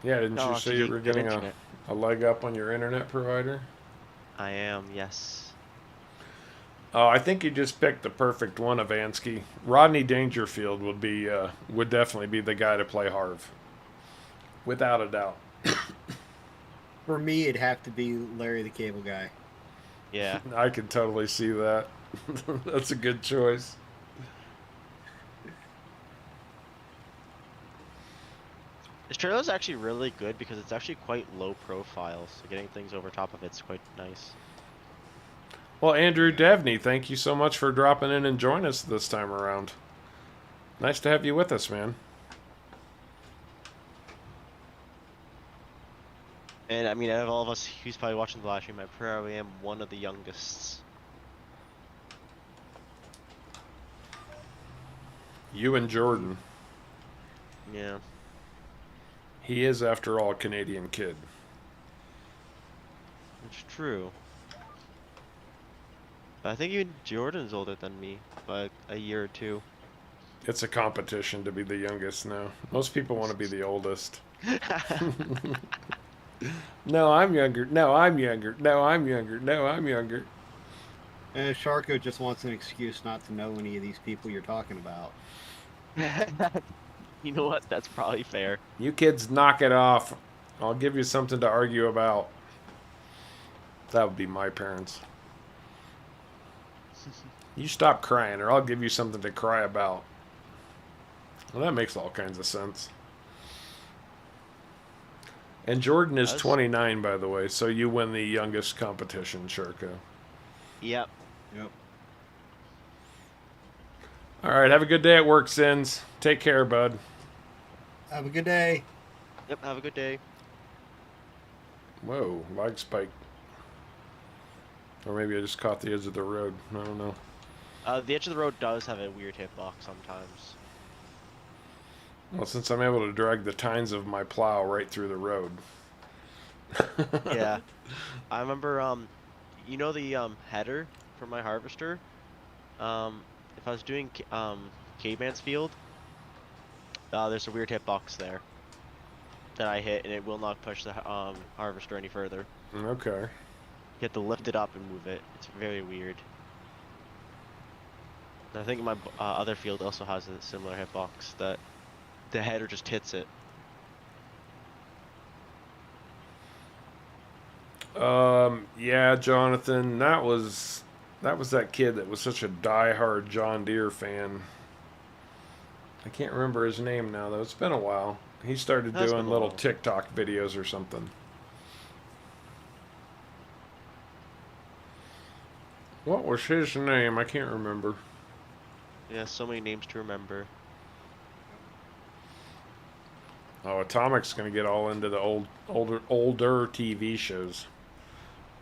Yeah, didn't
No,
you say you
actually,
were
good
getting
internet.
a leg up on your internet provider?
I am, yes.
Oh, I think you just picked the perfect one, Avansky. Rodney Dangerfield would definitely be the guy to play Harv, without a doubt.
For me, it'd have to be Larry the Cable Guy.
Yeah.
I could totally see that. That's a good choice.
This trailer is actually really good because it's actually quite low profile, so getting things over top of it's quite nice.
Well, Andrew Devney, thank you so much for dropping in and joining us this time around. Nice to have you with us, man.
And I mean, out of all of us who's probably watching the live stream, I probably am one of the youngest.
You and Jordan.
Yeah.
He is, after all, a Canadian kid.
It's true. I think even Jordan's older than me by a year or two.
It's a competition to be the youngest now. Most people want to be the oldest. No, I'm younger. No, I'm younger. No, I'm younger. No, I'm younger.
And Sharko just wants an excuse not to know any of these people you're talking about.
You know what? That's probably fair.
You kids knock it off. I'll give you something to argue about. That would be my parents. You stop crying or I'll give you something to cry about. Well, that makes all kinds of sense. And Jordan is 29, by the way, so you win the youngest competition, Sharko.
Yep.
Yep.
All right, have a good day at work, Sins. Take care, bud.
Have a good day.
Yep, have a good day.
Whoa, lag spike. Or maybe I just caught the edge of the road. I don't know.
The edge of the road does have a weird hitbox sometimes.
Well, since I'm able to drag the tines of my plow right through the road.
Yeah. I remember, you know the header for my harvester. If I was doing Caveman's field, there's a weird hitbox there that I hit, and it will not push the harvester any further.
Okay.
You have to lift it up and move it. It's very weird. And I think my other field also has a similar hitbox that the header just hits it.
Yeah, Jonathan, that was that kid that was such a diehard John Deere fan. I can't remember his name now though. It's been a while. He started
That's
doing
been a
little
while.
TikTok videos or something. What was his name? I can't remember.
Yeah, so many names to remember.
Oh, Atomic's gonna get all into the older TV shows.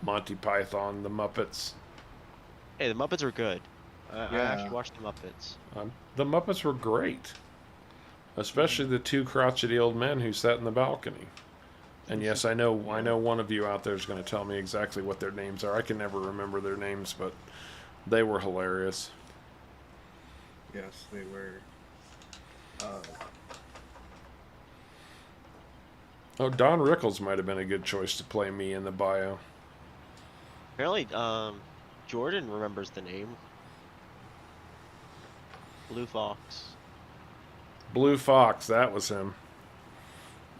Monty Python, the Muppets.
Hey, the Muppets are good. I
Yeah.
actually watched the Muppets.
The Muppets were great, especially the two crotchety old men who sat in the balcony. And yes, I know one of you out there is going to tell me exactly what their names are. I can never remember their names, but they were hilarious.
Yes, they were.
Oh, Don Rickles might have been a good choice to play me in the bio.
Apparently, Jordan remembers the name. Blue Fox.
Blue Fox, that was him.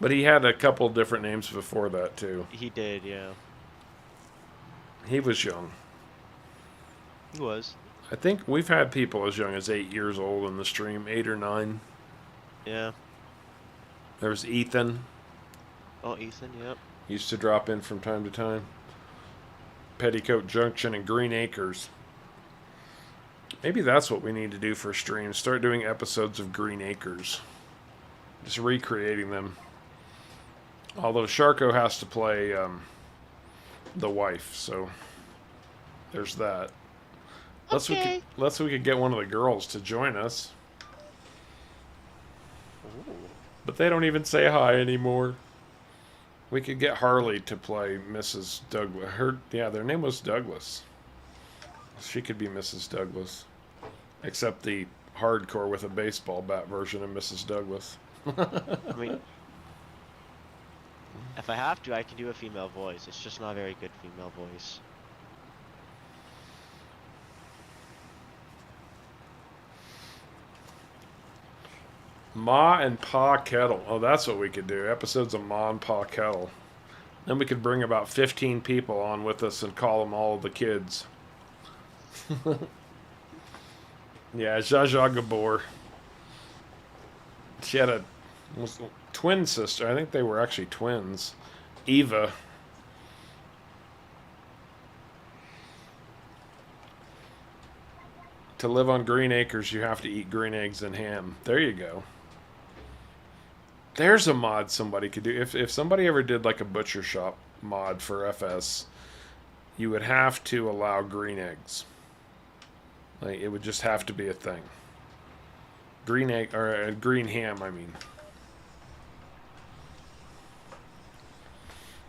But he had a couple different names before that, too.
He did, yeah.
He was young.
He was.
I think we've had people as young as 8 years old in the stream, 8 or 9.
Yeah.
There's Ethan.
Oh, Ethan, yep.
Used to drop in from time to time. Petticoat Junction and Green Acres. Maybe that's what we need to do for streams. Start doing episodes of Green Acres. Just recreating them. Although Sharko has to play the wife, so there's that.
Okay.
Unless we could get one of the girls to join us.
Ooh.
But they don't even say hi anymore. We could get Harley to play Mrs. Douglas. Their name was Douglas. She could be Mrs. Douglas. Except the hardcore with a baseball bat version of Mrs. Douglas.
I mean, if I have to, I can do a female voice. It's just not a very good female voice.
Ma and Pa Kettle. Oh, that's what we could do. Episodes of Ma and Pa Kettle. Then we could bring about 15 people on with us and call them all the kids. Yeah, Zsa Zsa Gabor. She had a twin sister. I think they were actually twins. Eva. To live on Green Acres, you have to eat green eggs and ham. There you go. There's a mod somebody could do. If somebody ever did like a butcher shop mod for FS, you would have to allow green eggs. Like it would just have to be a thing. Green egg or green ham, I mean.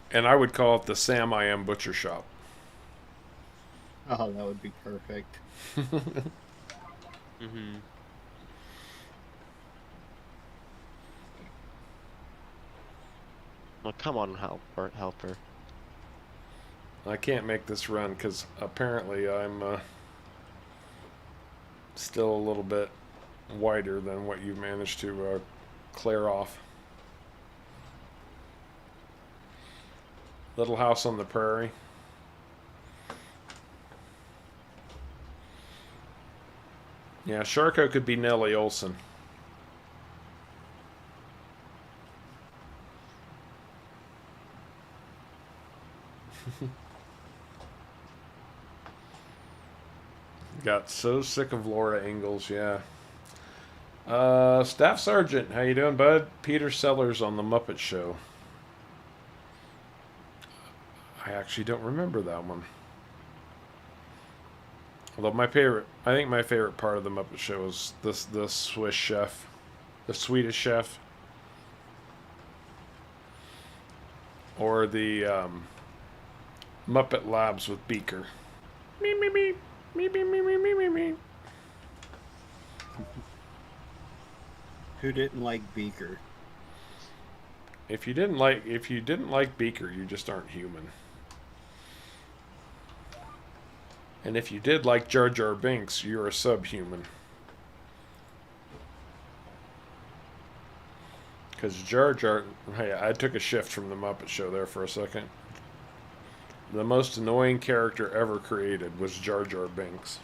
And I would call it the Sam I Am Butcher Shop.
Oh, that would be perfect.
Mm-hmm. Well, come on, helper.
I can't make this run because apparently I'm still a little bit wider than what you managed to clear off. Little House on the Prairie. Yeah, Sharko could be Nellie Olson. Got so sick of Laura Ingalls, yeah. Staff Sergeant, how you doing, bud? Peter Sellers on the Muppet Show. I actually don't remember that one. Although I think my favorite part of the Muppet Show is the Swiss chef, the Swedish chef, or the Muppet Labs with Beaker. Me me me me me me me me me me.
Who didn't like Beaker?
If you didn't like Beaker, you just aren't human. And if you did like Jar Jar Binks, you're a subhuman. Because Jar Jar... Hey, I took a shift from the Muppet Show there for a second. The most annoying character ever created was Jar Jar Binks.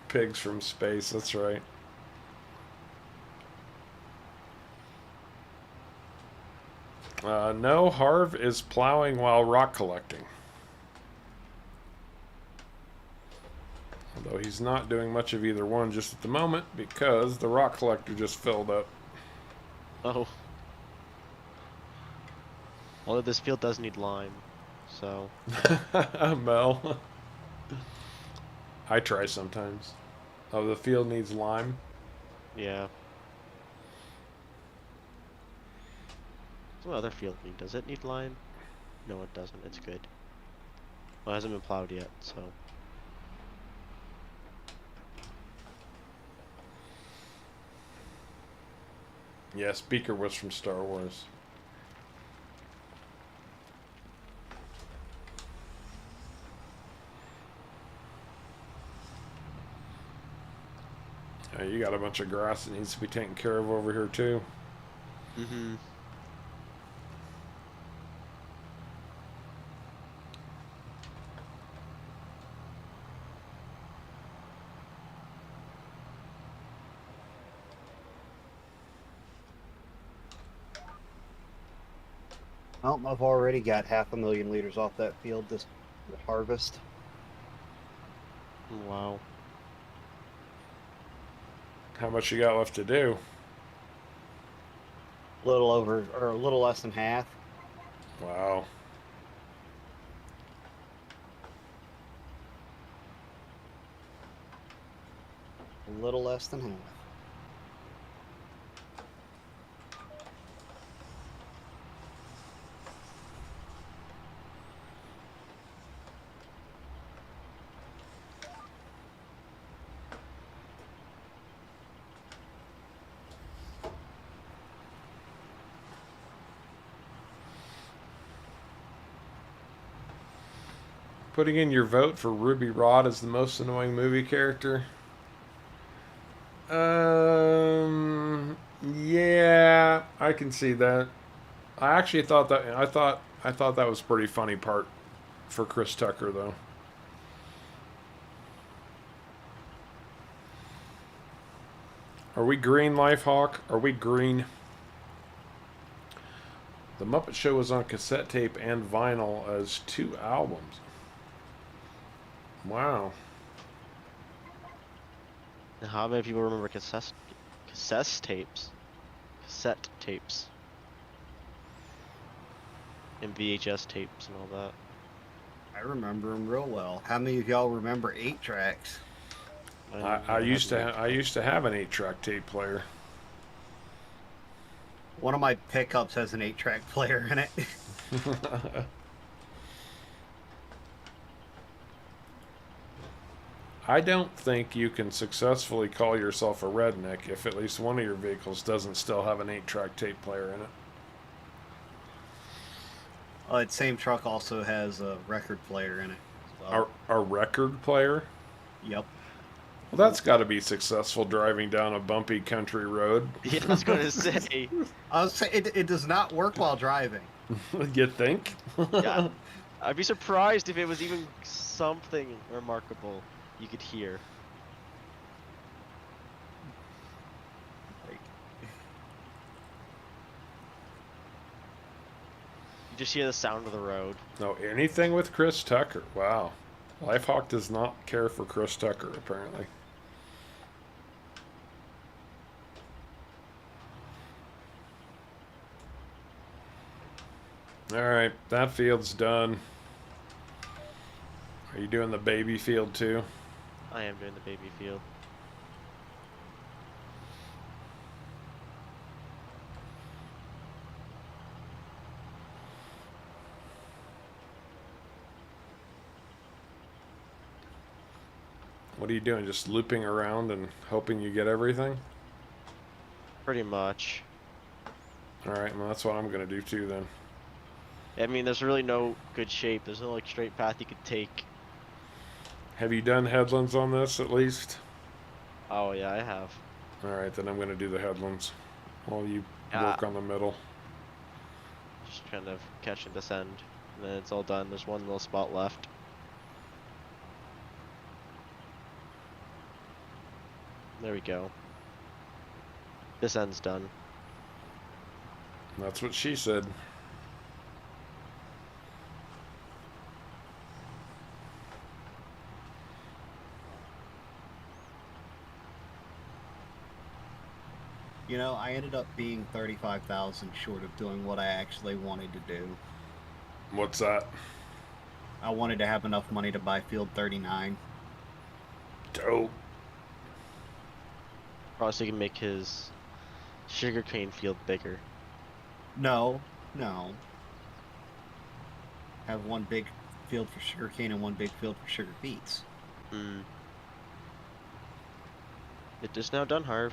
Pigs from space, that's right. No, Harv is plowing while rock collecting. Although he's not doing much of either one just at the moment because the rock collector just filled up.
Oh. Although this field does need lime, so.
Mel. I try sometimes. Oh, the field needs lime?
Yeah. What's my other field need? Does it need lime? No, it doesn't. It's good. Well, it hasn't been plowed yet, so.
Yes, Beaker was from Star Wars. You got a bunch of grass that needs to be taken care of over here too.
Mm-hmm.
Well, I've already got 500,000 liters off that field this harvest.
Wow.
How much you got left to do?
A little over, or a little less than half.
Wow.
A little less than half.
Putting in your vote for Ruby Rod as the most annoying movie character? Yeah, I can see that. I actually thought that I thought that was a pretty funny part for Chris Tucker though. Are we green, Lifehawk? Are we green? The Muppet Show was on cassette tape and vinyl as 2 albums. Wow.
Now, how many people remember cassette tapes? Cassette tapes. And VHS tapes and all that.
I remember them real well. How many of y'all remember 8-tracks?
I used to have an 8-track tape player.
One of my pickups has an 8-track player in it.
I don't think you can successfully call yourself a redneck if at least one of your vehicles doesn't still have an 8-track tape player in it.
That same truck also has a record player in it. So.
A record player?
Yep.
Well, that's got to be successful driving down a bumpy country road.
Yeah, I was going to say.
I was saying it does not work while driving.
You think?
Yeah. I'd be surprised if it was even something remarkable you could hear. You just hear the sound of the road.
No, anything with Chris Tucker. Wow. Lifehawk does not care for Chris Tucker, apparently. Alright, that field's done. you doing the baby field too?
I am doing the baby field.
What are you doing? Just looping around and hoping you get everything?
Pretty much.
Alright, well that's what I'm gonna do too then.
I mean, there's really no good shape. There's no like straight path you could take.
Have you done headlands on this at least?
Oh yeah, I have.
Alright, then I'm gonna do the headlands while you
Yeah.
work on the middle.
Just kind of catch and descend, and then it's all done. There's one little spot left. There we go. This end's done.
That's what she said.
You know, I ended up being 35,000 short of doing what I actually wanted to do.
What's that?
I wanted to have enough money to buy field 39.
Dope.
Probably so he can make his sugarcane field bigger.
No, no. Have one big field for sugarcane and one big field for sugar beets.
Hmm. It is now done, Harv.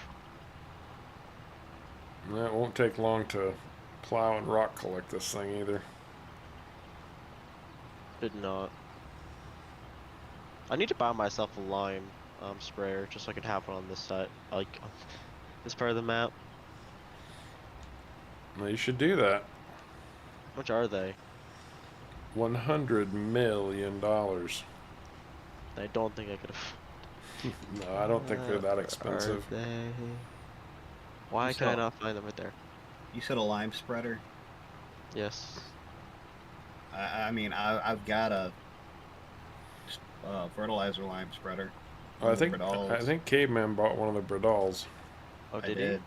It won't take long to plow and rock collect this thing either.
Did not. I need to buy myself a lime sprayer just so I can have one on this side, like this part of the map.
Well, you should do that.
How much are they?
$100 million.
I don't think I could have.
No, I don't think they're that expensive.
Are they? Why
You
can I
saw-
not find them right there?
You said a lime spreader?
Yes.
I mean, I've got a fertilizer lime spreader.
Oh, I think
Bradals.
Caveman bought one of the Bradals.
Oh,
I
did
did.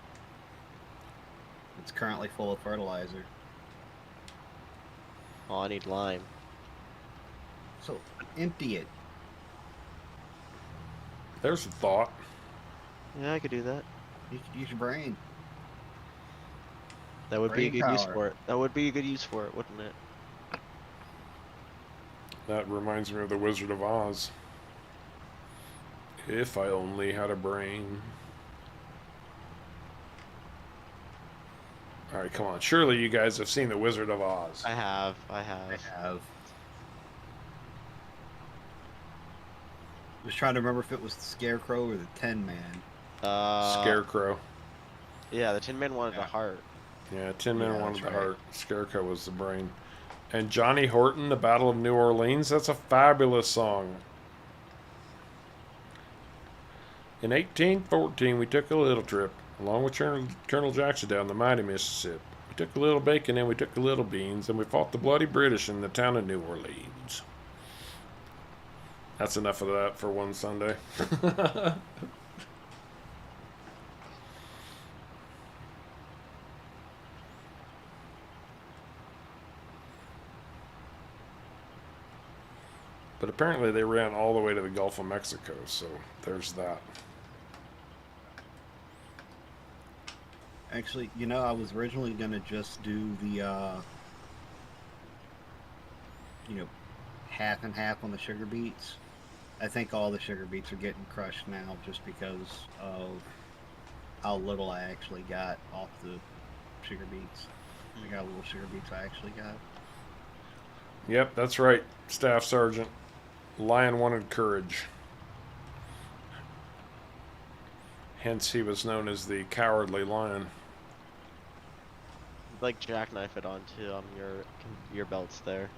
It's currently full of fertilizer.
he? Oh, I need lime.
So empty it.
There's a thought.
Yeah, I could do that.
You could use your brain.
That would be a
Brain
good use
power.
for it. That would be a good use for it, wouldn't it?
That reminds me of the Wizard of Oz. If I only had a brain. Alright, come on. Surely you guys have seen the Wizard of Oz.
I have.
I have. I was trying to remember if it was the Scarecrow or the Tin Man.
Scarecrow.
Yeah, the Tin Man wanted a
Yeah.
heart.
Yeah, Tin Man
Yeah,
wanted
that's
the
right.
heart. Scarecrow was the brain. And Johnny Horton, The Battle of New Orleans, that's a fabulous song. In 1814, we took a little trip, along with Colonel Jackson down the mighty Mississippi. We took a little bacon and we took a little beans, and we fought the bloody British in the town of New Orleans. That's enough of that for one Sunday. But apparently they ran all the way to the Gulf of Mexico, so there's that.
Actually, you know, I was originally gonna just do the, half and half on the sugar beets. I think all the sugar beets are getting crushed now just because of how little I actually got off the sugar beets. I got little sugar beets I actually got.
Yep, that's right, Staff Sergeant. Lion wanted courage. Hence, he was known as the Cowardly Lion.
Like jackknife it onto your belts there.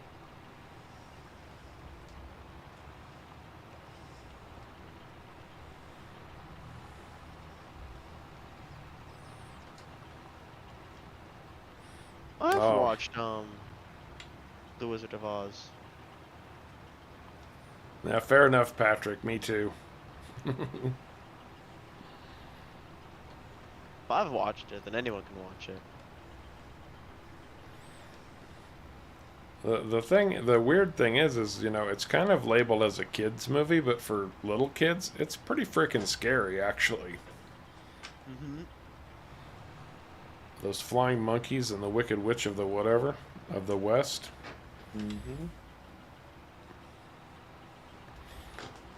I've
Oh.
watched The Wizard of Oz.
Yeah, fair enough, Patrick. Me too.
If I've watched it, then anyone can watch it.
The weird thing is you know it's kind of labeled as a kids movie, but for little kids, it's pretty freaking scary actually.
Mm-hmm.
Those flying monkeys and the Wicked Witch of the whatever of the West.
Mm-hmm.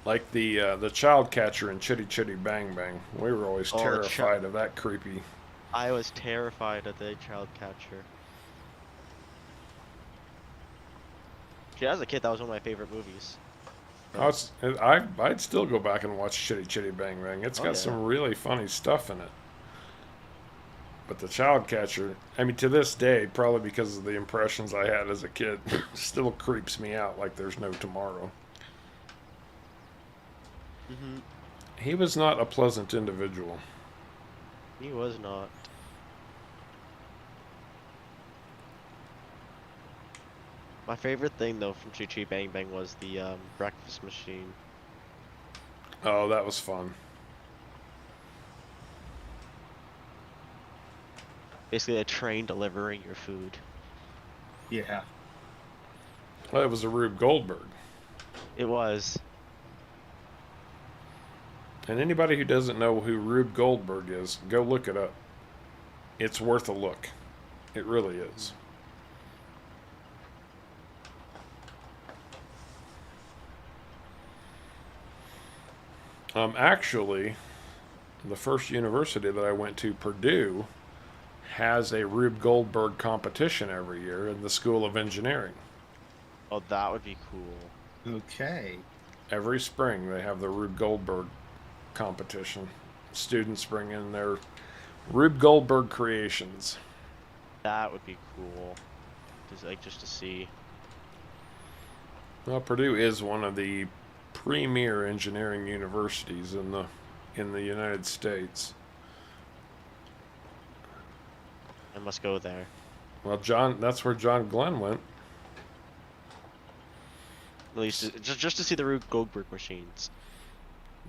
Like the child catcher in Chitty Chitty Bang Bang. We were always
Oh,
terrified of that creepy.
I was terrified of the child catcher. Yeah, as a kid, that was one of my favorite movies.
I'd still go back and watch Chitty Chitty Bang Bang. It's
Oh,
got
yeah.
some really funny stuff in it. But the child catcher, I mean, to this day, probably because of the impressions I had as a kid, still creeps me out like there's no tomorrow.
Mm-hmm.
He was not a pleasant individual.
He was not. My favorite thing, though, from Chee Chee Bang Bang was the breakfast machine.
Oh, that was fun.
Basically, a train delivering your food.
Yeah.
Well, it was a Rube Goldberg.
It was.
And anybody who doesn't know who Rube Goldberg is, go look it up. It's worth a look. It really is. Actually, the first university that I went to, Purdue, has a Rube Goldberg competition every year in the School of Engineering.
Oh, that would be cool.
Okay.
Every spring they have the Rube Goldberg competition. Students bring in their Rube Goldberg creations.
That would be cool. Just to see.
Well, Purdue is one of the premier engineering universities in the United States.
I must go there.
Well, that's where John Glenn went.
At least just to see the Rube Goldberg machines.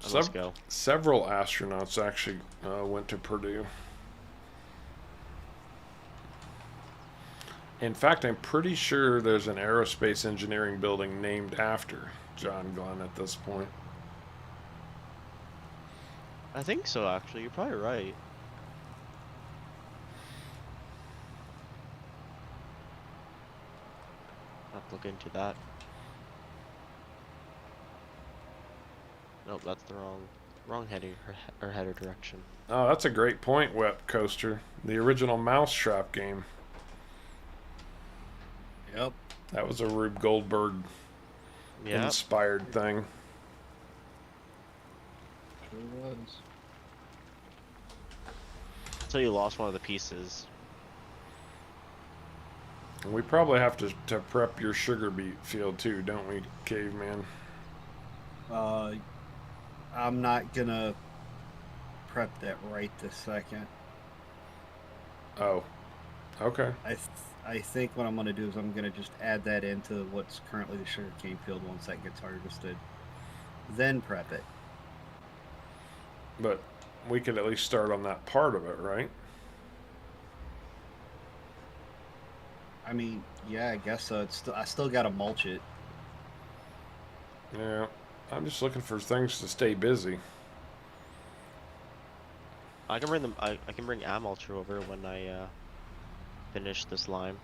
I must go.
Several astronauts actually went to Purdue. In fact, I'm pretty sure there's an aerospace engineering building named after John Glenn at this point.
I think so, actually. You're probably right. I'll have to look into that. Nope, that's the wrong header direction.
Oh, that's a great point, Wet Coaster. The original Mousetrap game.
Yep.
That was a Rube Goldberg
Yeah.
inspired thing.
Sure was.
So you lost one of the pieces.
And we probably have to prep your sugar beet field too, don't we, Caveman?
I'm not gonna prep that right this second.
Oh, okay.
I think what I'm gonna do is I'm gonna just add that into what's currently the sugarcane field once that gets harvested. Then prep it.
But we could at least start on that part of it, right?
I mean, yeah, I guess so. I still gotta mulch it.
Yeah. I'm just looking for things to stay busy.
I can bring them. I can bring Amulcher over when I finish this lime.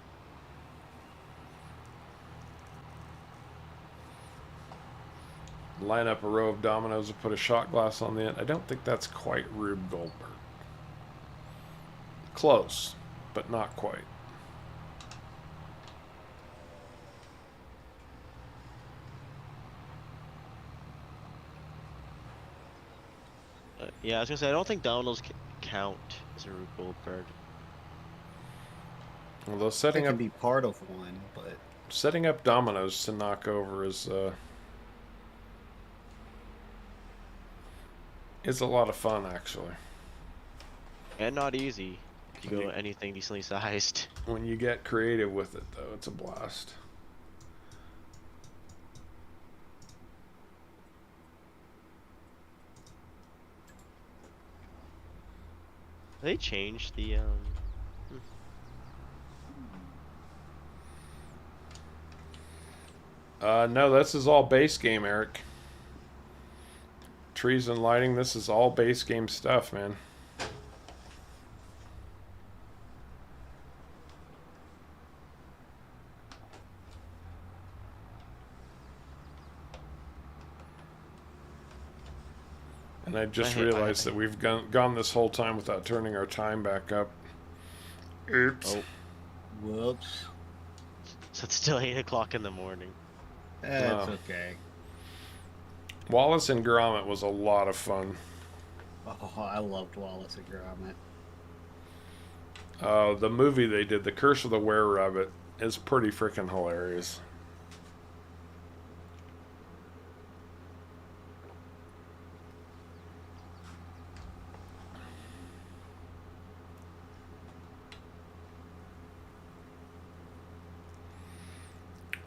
Line up a row of dominoes and put a shot glass on the end. I don't think that's quite Rube Goldberg. Close, but not quite.
Yeah, I was gonna say I don't think dominoes count as a Rube Goldberg.
Although
It
setting
can be part of one, but
up dominoes to knock over is a lot of fun actually.
And not easy if you go anything decently sized.
When you get creative with it though, it's a blast.
They changed the
No, this is all base game, Eric. Trees and lighting, this is all base game stuff, man. And I just realized that we've gone this whole time without turning our time back up. Oops.
Oh,
Whoops.
so it's still 8 o'clock in the morning.
That's
Oh.
okay.
Wallace and Gromit was a lot of fun.
Oh, I loved Wallace and Gromit.
The movie they did, The Curse of the Were-Rabbit, is pretty freaking hilarious.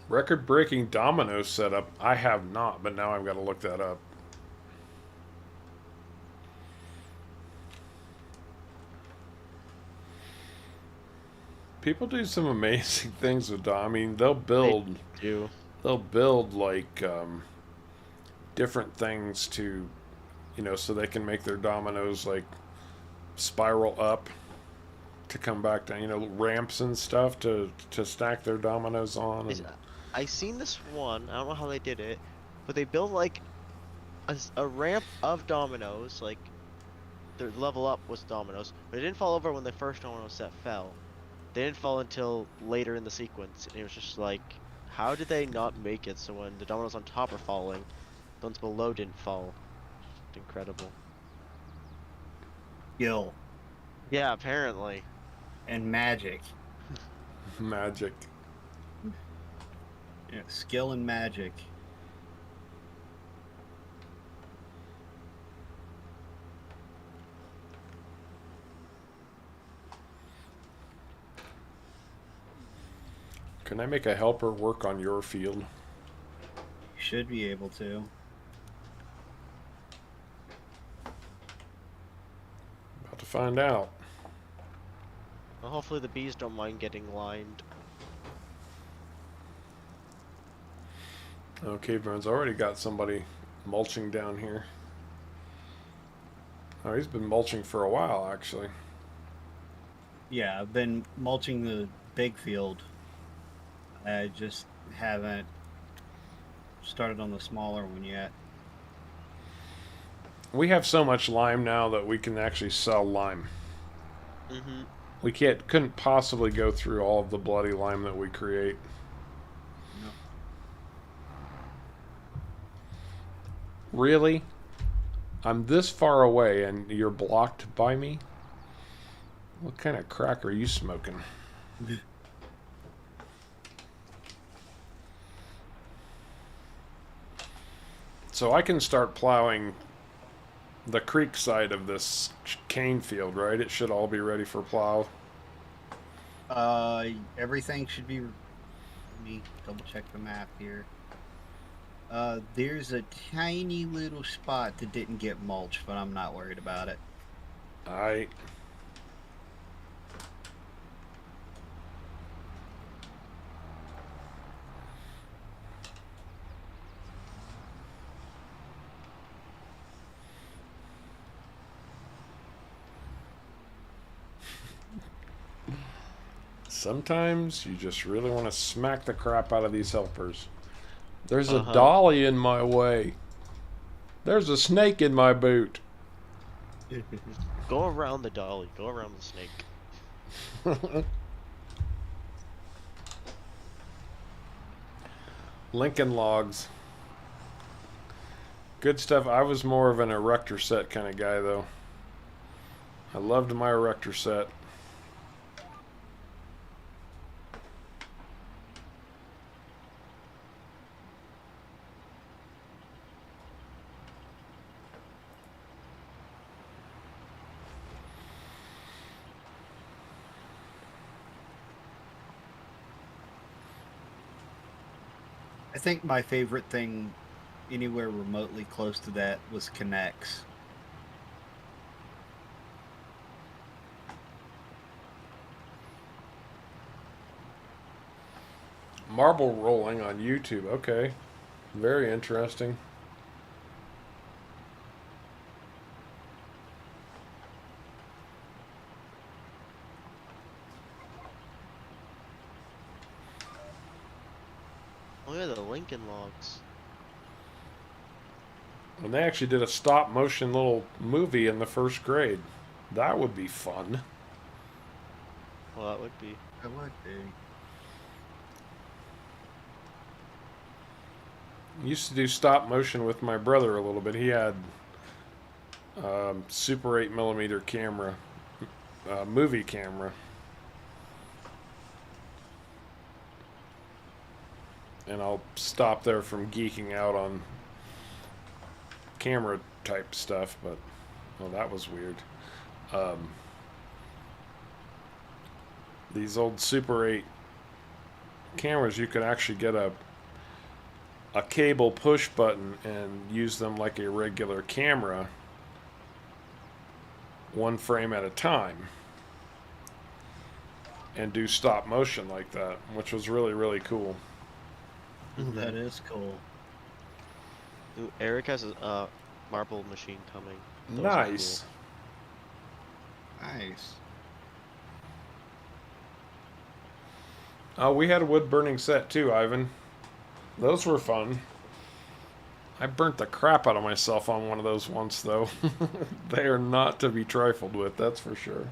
Record-breaking domino setup. I have not, but now I've got to look that up. People do some amazing things with dominoes. I mean, they'll build like different things to, so they can make their dominoes like spiral up to come back down. Ramps and stuff to stack their dominoes on. And
I seen this one. I don't know how they did it, but they built like a ramp of dominoes. Like their level up was dominoes, but it didn't fall over when the first domino set fell. They didn't fall until later in the sequence, and it was just like, how did they not make it so when the dominoes on top are falling, the ones below didn't fall? It's incredible.
Skill
Yeah, apparently.
and magic.
magic.
Yeah, skill and magic.
Can I make a helper work on your field?
You should be able to.
About to find out.
Well, hopefully the bees don't mind getting lined.
Oh, Caveman's already got somebody mulching down here. Oh, he's been mulching for a while, actually.
Yeah, I've been mulching the big field. I just haven't started on the smaller one yet.
We have so much lime now that we can actually sell lime.
Mm-hmm.
We couldn't possibly go through all of the bloody lime that we create.
No.
Really? I'm this far away and you're blocked by me? What kind of crack are you smoking? So I can start plowing the creek side of this cane field, right? It should all be ready for plow.
Everything should be. Let me double check the map here. There's a tiny little spot that didn't get mulched, but I'm not worried about it.
Sometimes you just really want to smack the crap out of these helpers. There's a dolly in my way. There's a snake in my boot.
Go around the dolly. Go around the snake.
Lincoln logs. Good stuff. I was more of an erector set kind of guy, though. I loved my erector set.
I think my favorite thing anywhere remotely close to that was connects.
Marble rolling on YouTube. Okay. Very interesting.
Oh yeah, the Lincoln Logs.
And they actually did a stop motion little movie in the first grade. That would be fun.
Well, that would be.
It would be.
Used to do stop motion with my brother a little bit. He had Super 8mm camera, movie camera. And I'll stop there from geeking out on camera type stuff, but well, that was weird. These old Super 8 cameras, you could actually get a cable push button and use them like a regular camera, one frame at a time, and do stop motion like that, which was really, really cool.
That is cool.
Ooh, Eric has a marble machine coming. Those are
Nice.
Nice.
Oh, we had a wood burning set too, Ivan. Those were fun. I burnt the crap out of myself on one of those once, though. They are not to be trifled with, that's for sure.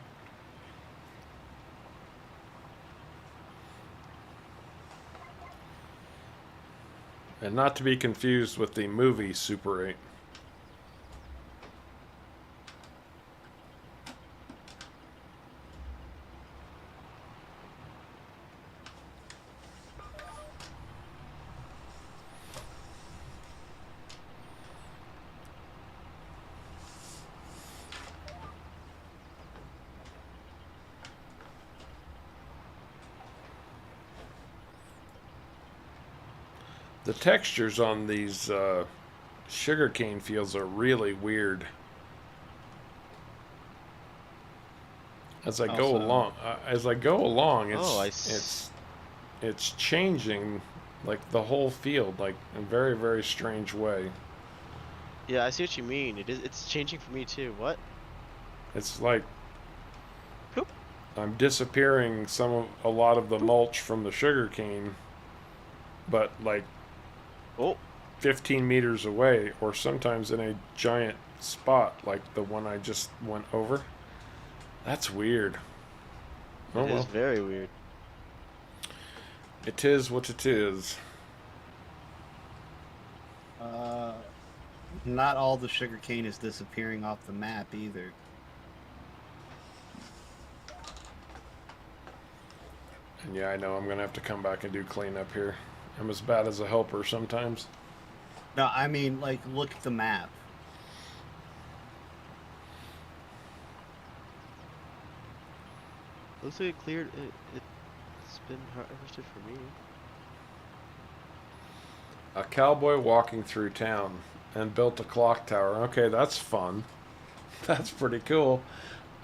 And not to be confused with the movie Super 8. The textures on these sugarcane fields are really weird. As I go along, it's changing, like the whole field, like in a very, very strange way.
Yeah, I see what you mean. It's changing for me too. What?
It's like
Poop.
I'm disappearing a lot of the mulch from the sugarcane, but like
Oh,
15 meters away, or sometimes in a giant spot like the one I just went over. That's weird. Oh
it is
well.
very weird.
It is what it is.
Not all the sugarcane is disappearing off the map either.
And yeah, I know I'm gonna have to come back and do cleanup here. I'm as bad as a helper sometimes.
No, I mean, like, look at the map.
Looks like it cleared. It's been harvested for me.
A cowboy walking through town and built a clock tower. Okay, that's fun. That's pretty cool.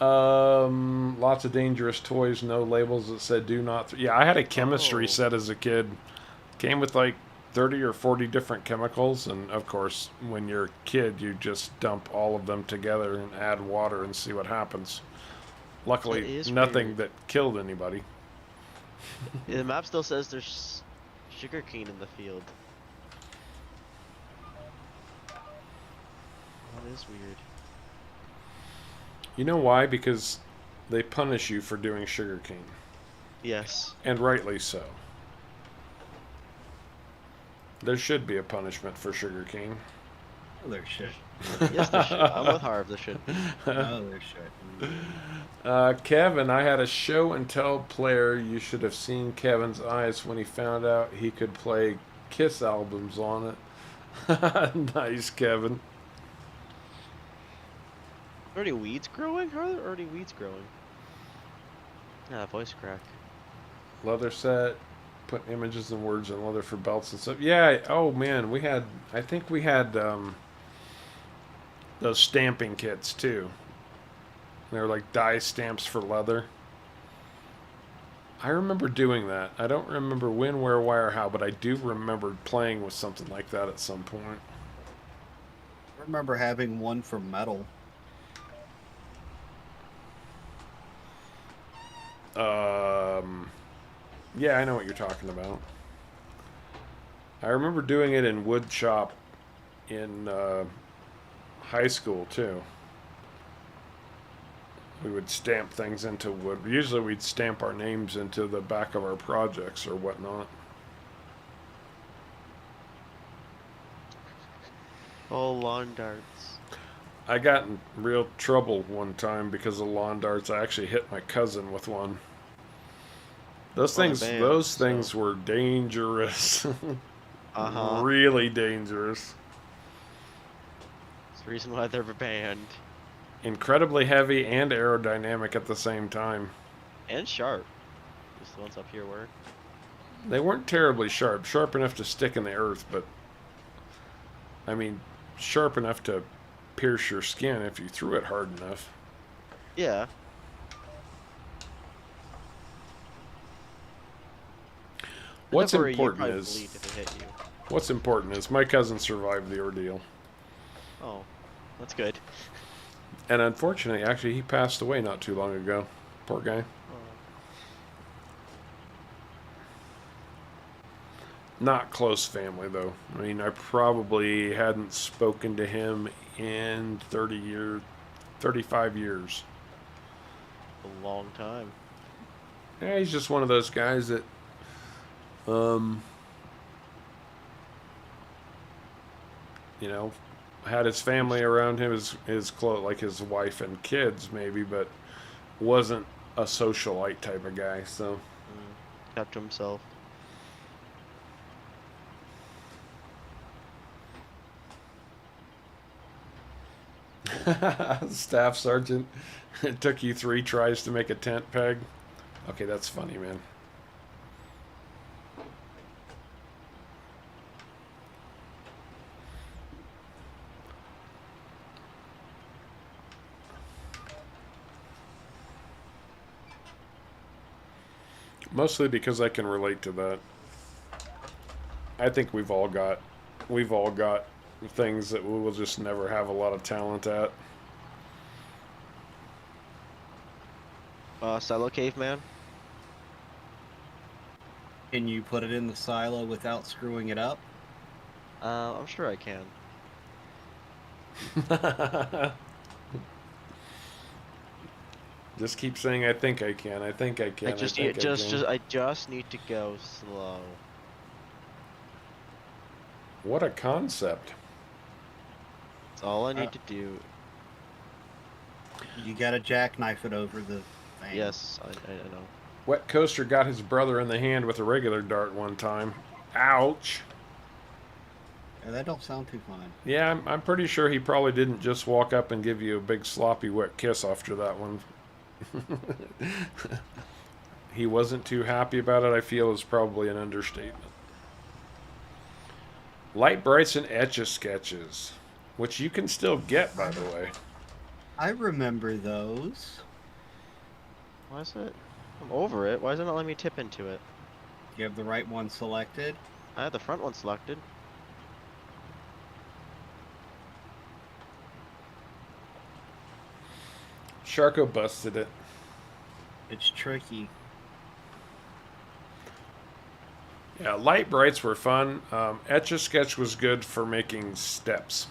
Lots of dangerous toys, no labels that said do not. Yeah, I had a chemistry set as a kid. Came with like 30 or 40 different chemicals, and of course, when you're a kid, you just dump all of them together and add water and see what happens. Luckily, nothing
weird.
that killed anybody.
Yeah, the map still says there's sugarcane in the field. That is weird.
You know why? Because they punish you for doing sugarcane.
Yes.
And rightly so. There should be a punishment for sugarcane.
Oh, there should.
Yes, there should. I'm with Harv. There should.
No, there should.
Kevin, I had a show and tell player. You should have seen Kevin's eyes when he found out he could play Kiss albums on it. Nice, Kevin.
Already weeds growing? How are there already weeds growing? Ah, voice crack.
Leather set. Put images and words in leather for belts and stuff. Yeah. Oh man, I think we had those stamping kits too. They were like dye stamps for leather. I remember doing that. I don't remember when, where, why, or how, but I do remember playing with something like that at some point.
I remember having one for metal.
Yeah, I know what you're talking about. I remember doing it in wood shop in high school too. We would stamp things into wood. Usually we'd stamp our names into the back of our projects or whatnot.
Oh, lawn darts.
I got in real trouble one time because of lawn darts. I actually hit my cousin with one. Those
Well, they're
things,
banned,
those things
so-
were dangerous.
Uh-huh.
Really dangerous.
It's the reason why they're banned.
Incredibly heavy and aerodynamic at the same time.
And sharp. Just the ones up here were.
They weren't terribly sharp. Sharp enough to stick in the earth, but I mean, sharp enough to pierce your skin if you threw it hard enough.
Yeah.
What's
Enough where you'd
important
probably
is
bleed if it hit you.
what's important is my cousin survived the ordeal,
Oh, that's good.
and unfortunately, actually, he passed away not too long ago. Poor guy.
Oh.
Not close family though. I mean, I probably hadn't spoken to him in 30 years, 35 years.
A long time.
Yeah, he's just one of those guys that, you know, had his family around him, his close, like his wife and kids maybe, but wasn't a socialite type of guy. So
Kept to himself.
Staff sergeant, it took you 3 tries to make a tent peg. Okay, that's funny, man. Mostly because I can relate to that. I think we've all got things that we will just never have a lot of talent at.
Silo Caveman?
Can you put it in the silo without screwing it up?
I'm sure I can.
Just keep saying I think I can. I think I can.
I just
think
need,
I can.
I just need to go slow.
What a concept.
That's all I need to do.
You gotta jackknife it over the thing.
Yes, I know.
Wet Coaster got his brother in the hand with a regular dart one time. Ouch.
Yeah, that don't sound too fun.
Yeah, I'm pretty sure he probably didn't just walk up and give you a big sloppy wet kiss after that one. He wasn't too happy about it, I feel, is probably an understatement. Light Brights and Etch-a-Sketches, which you can still get, by the way.
I remember those.
Why is it? I'm over it. Why is it not letting me tip into it?
You have the right one selected.
I had the front one selected.
Sharko busted it.
It's tricky.
Yeah, Light Brights were fun. Etch-a-Sketch was good for making steps.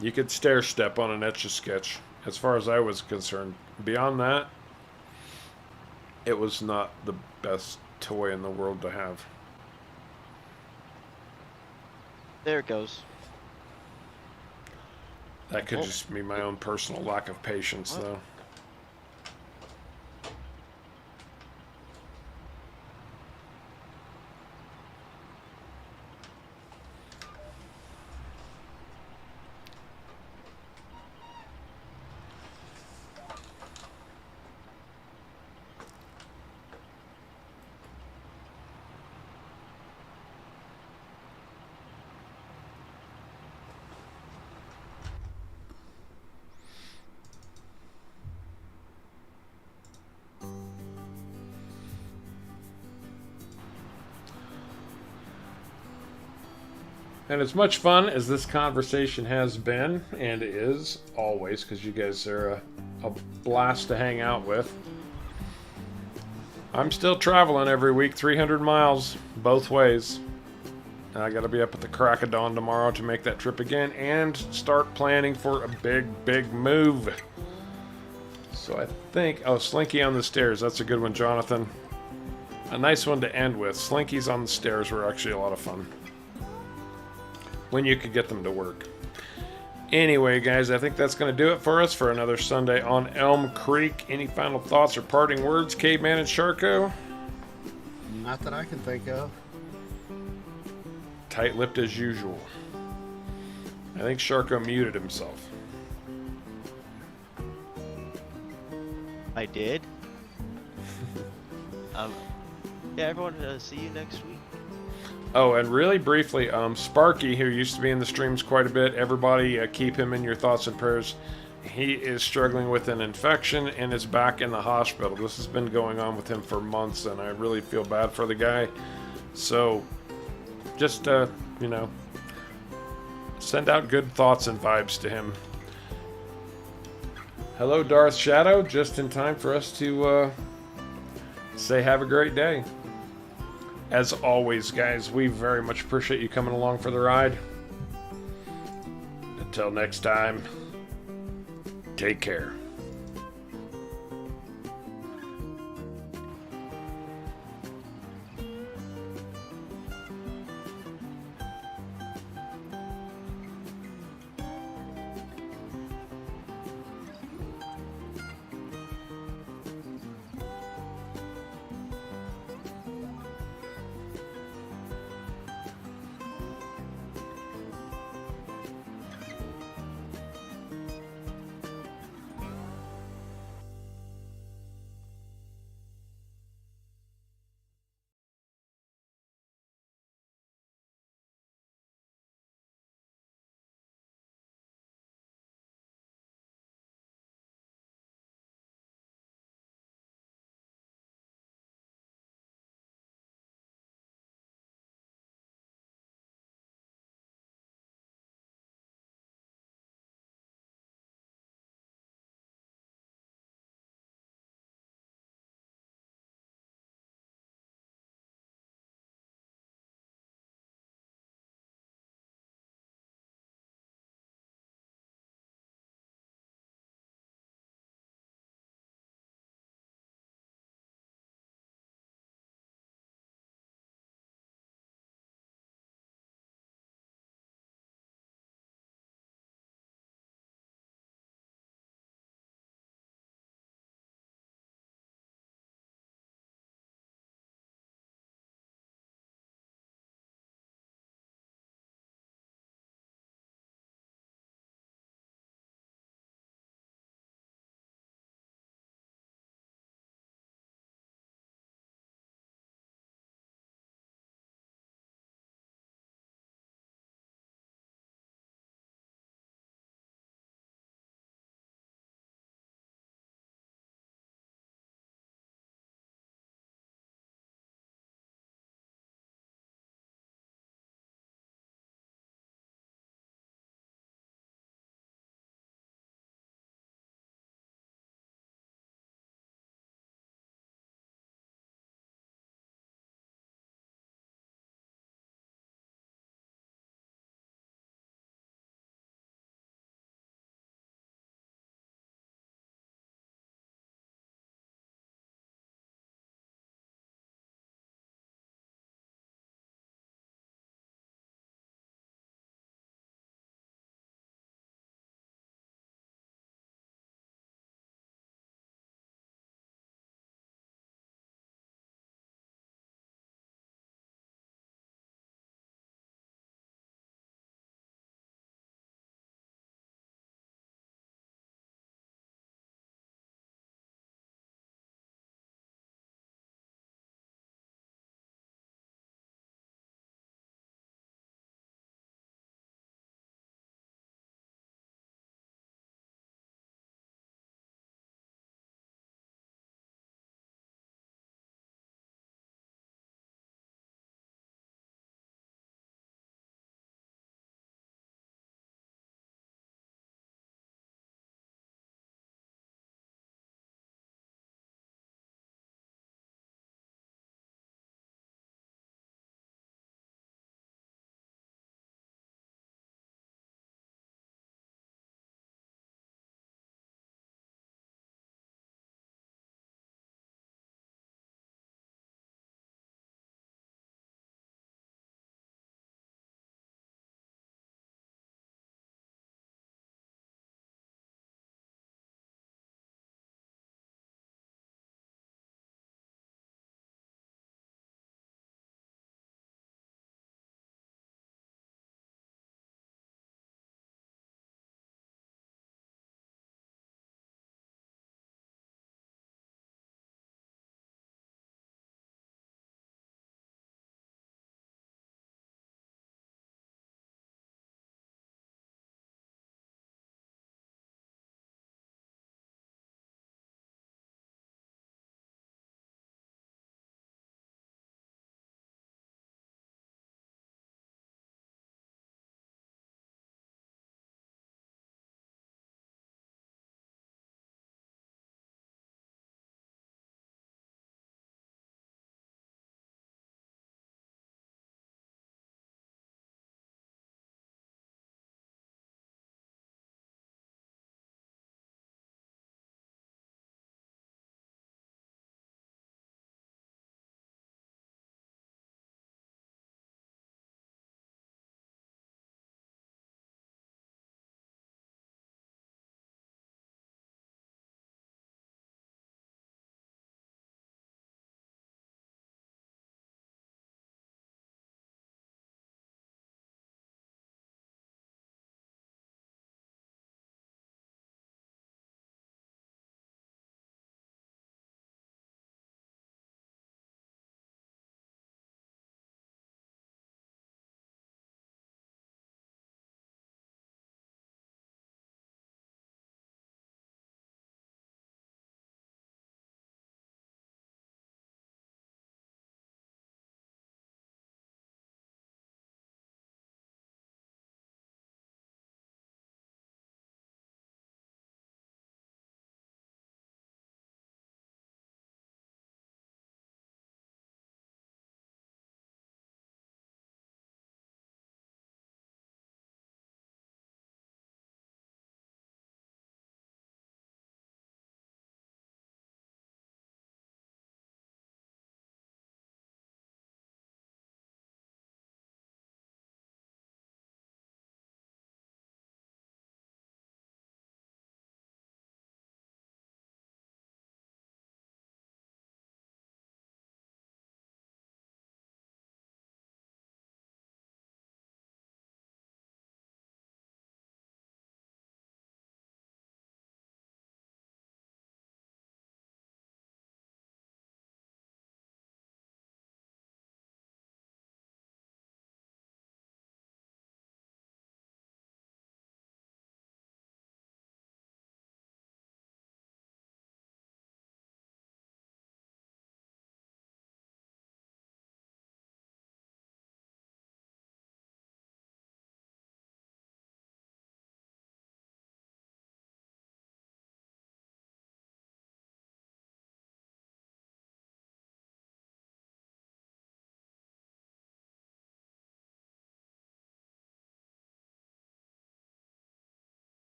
You could stair step on an Etch-a-Sketch, as far as I was concerned. Beyond that, it was not the best toy in the world to have.
There it goes.
That could
Oh.
just be my own personal lack of patience,
What?
though. And as much fun as this conversation has been, and is always, because you guys are a blast to hang out with, I'm still traveling every week, 300 miles both ways. And I got to be up at the crack of dawn tomorrow to make that trip again and start planning for a big, big move. So I think, oh, Slinky on the stairs. That's a good one, Jonathan. A nice one to end with. Slinkies on the stairs were actually a lot of fun. When you could get them to work. Anyway, guys, I think that's going to do it for us for another Sunday on Elm Creek. Any final thoughts or parting words, Caveman and Sharko?
Not that I can think of.
Tight-lipped as usual. I think Sharko muted himself.
I did. Yeah, everyone, see you next week.
Oh, and really briefly, Sparky, who used to be in the streams quite a bit, everybody keep him in your thoughts and prayers. He is struggling with an infection and is back in the hospital. This has been going on with him for months, and I really feel bad for the guy. So, just, you know, send out good thoughts and vibes to him. Hello, Darth Shadow, just in time for us to say have a great day. As always, guys, we very much appreciate you coming along for the ride. Until next time, take care.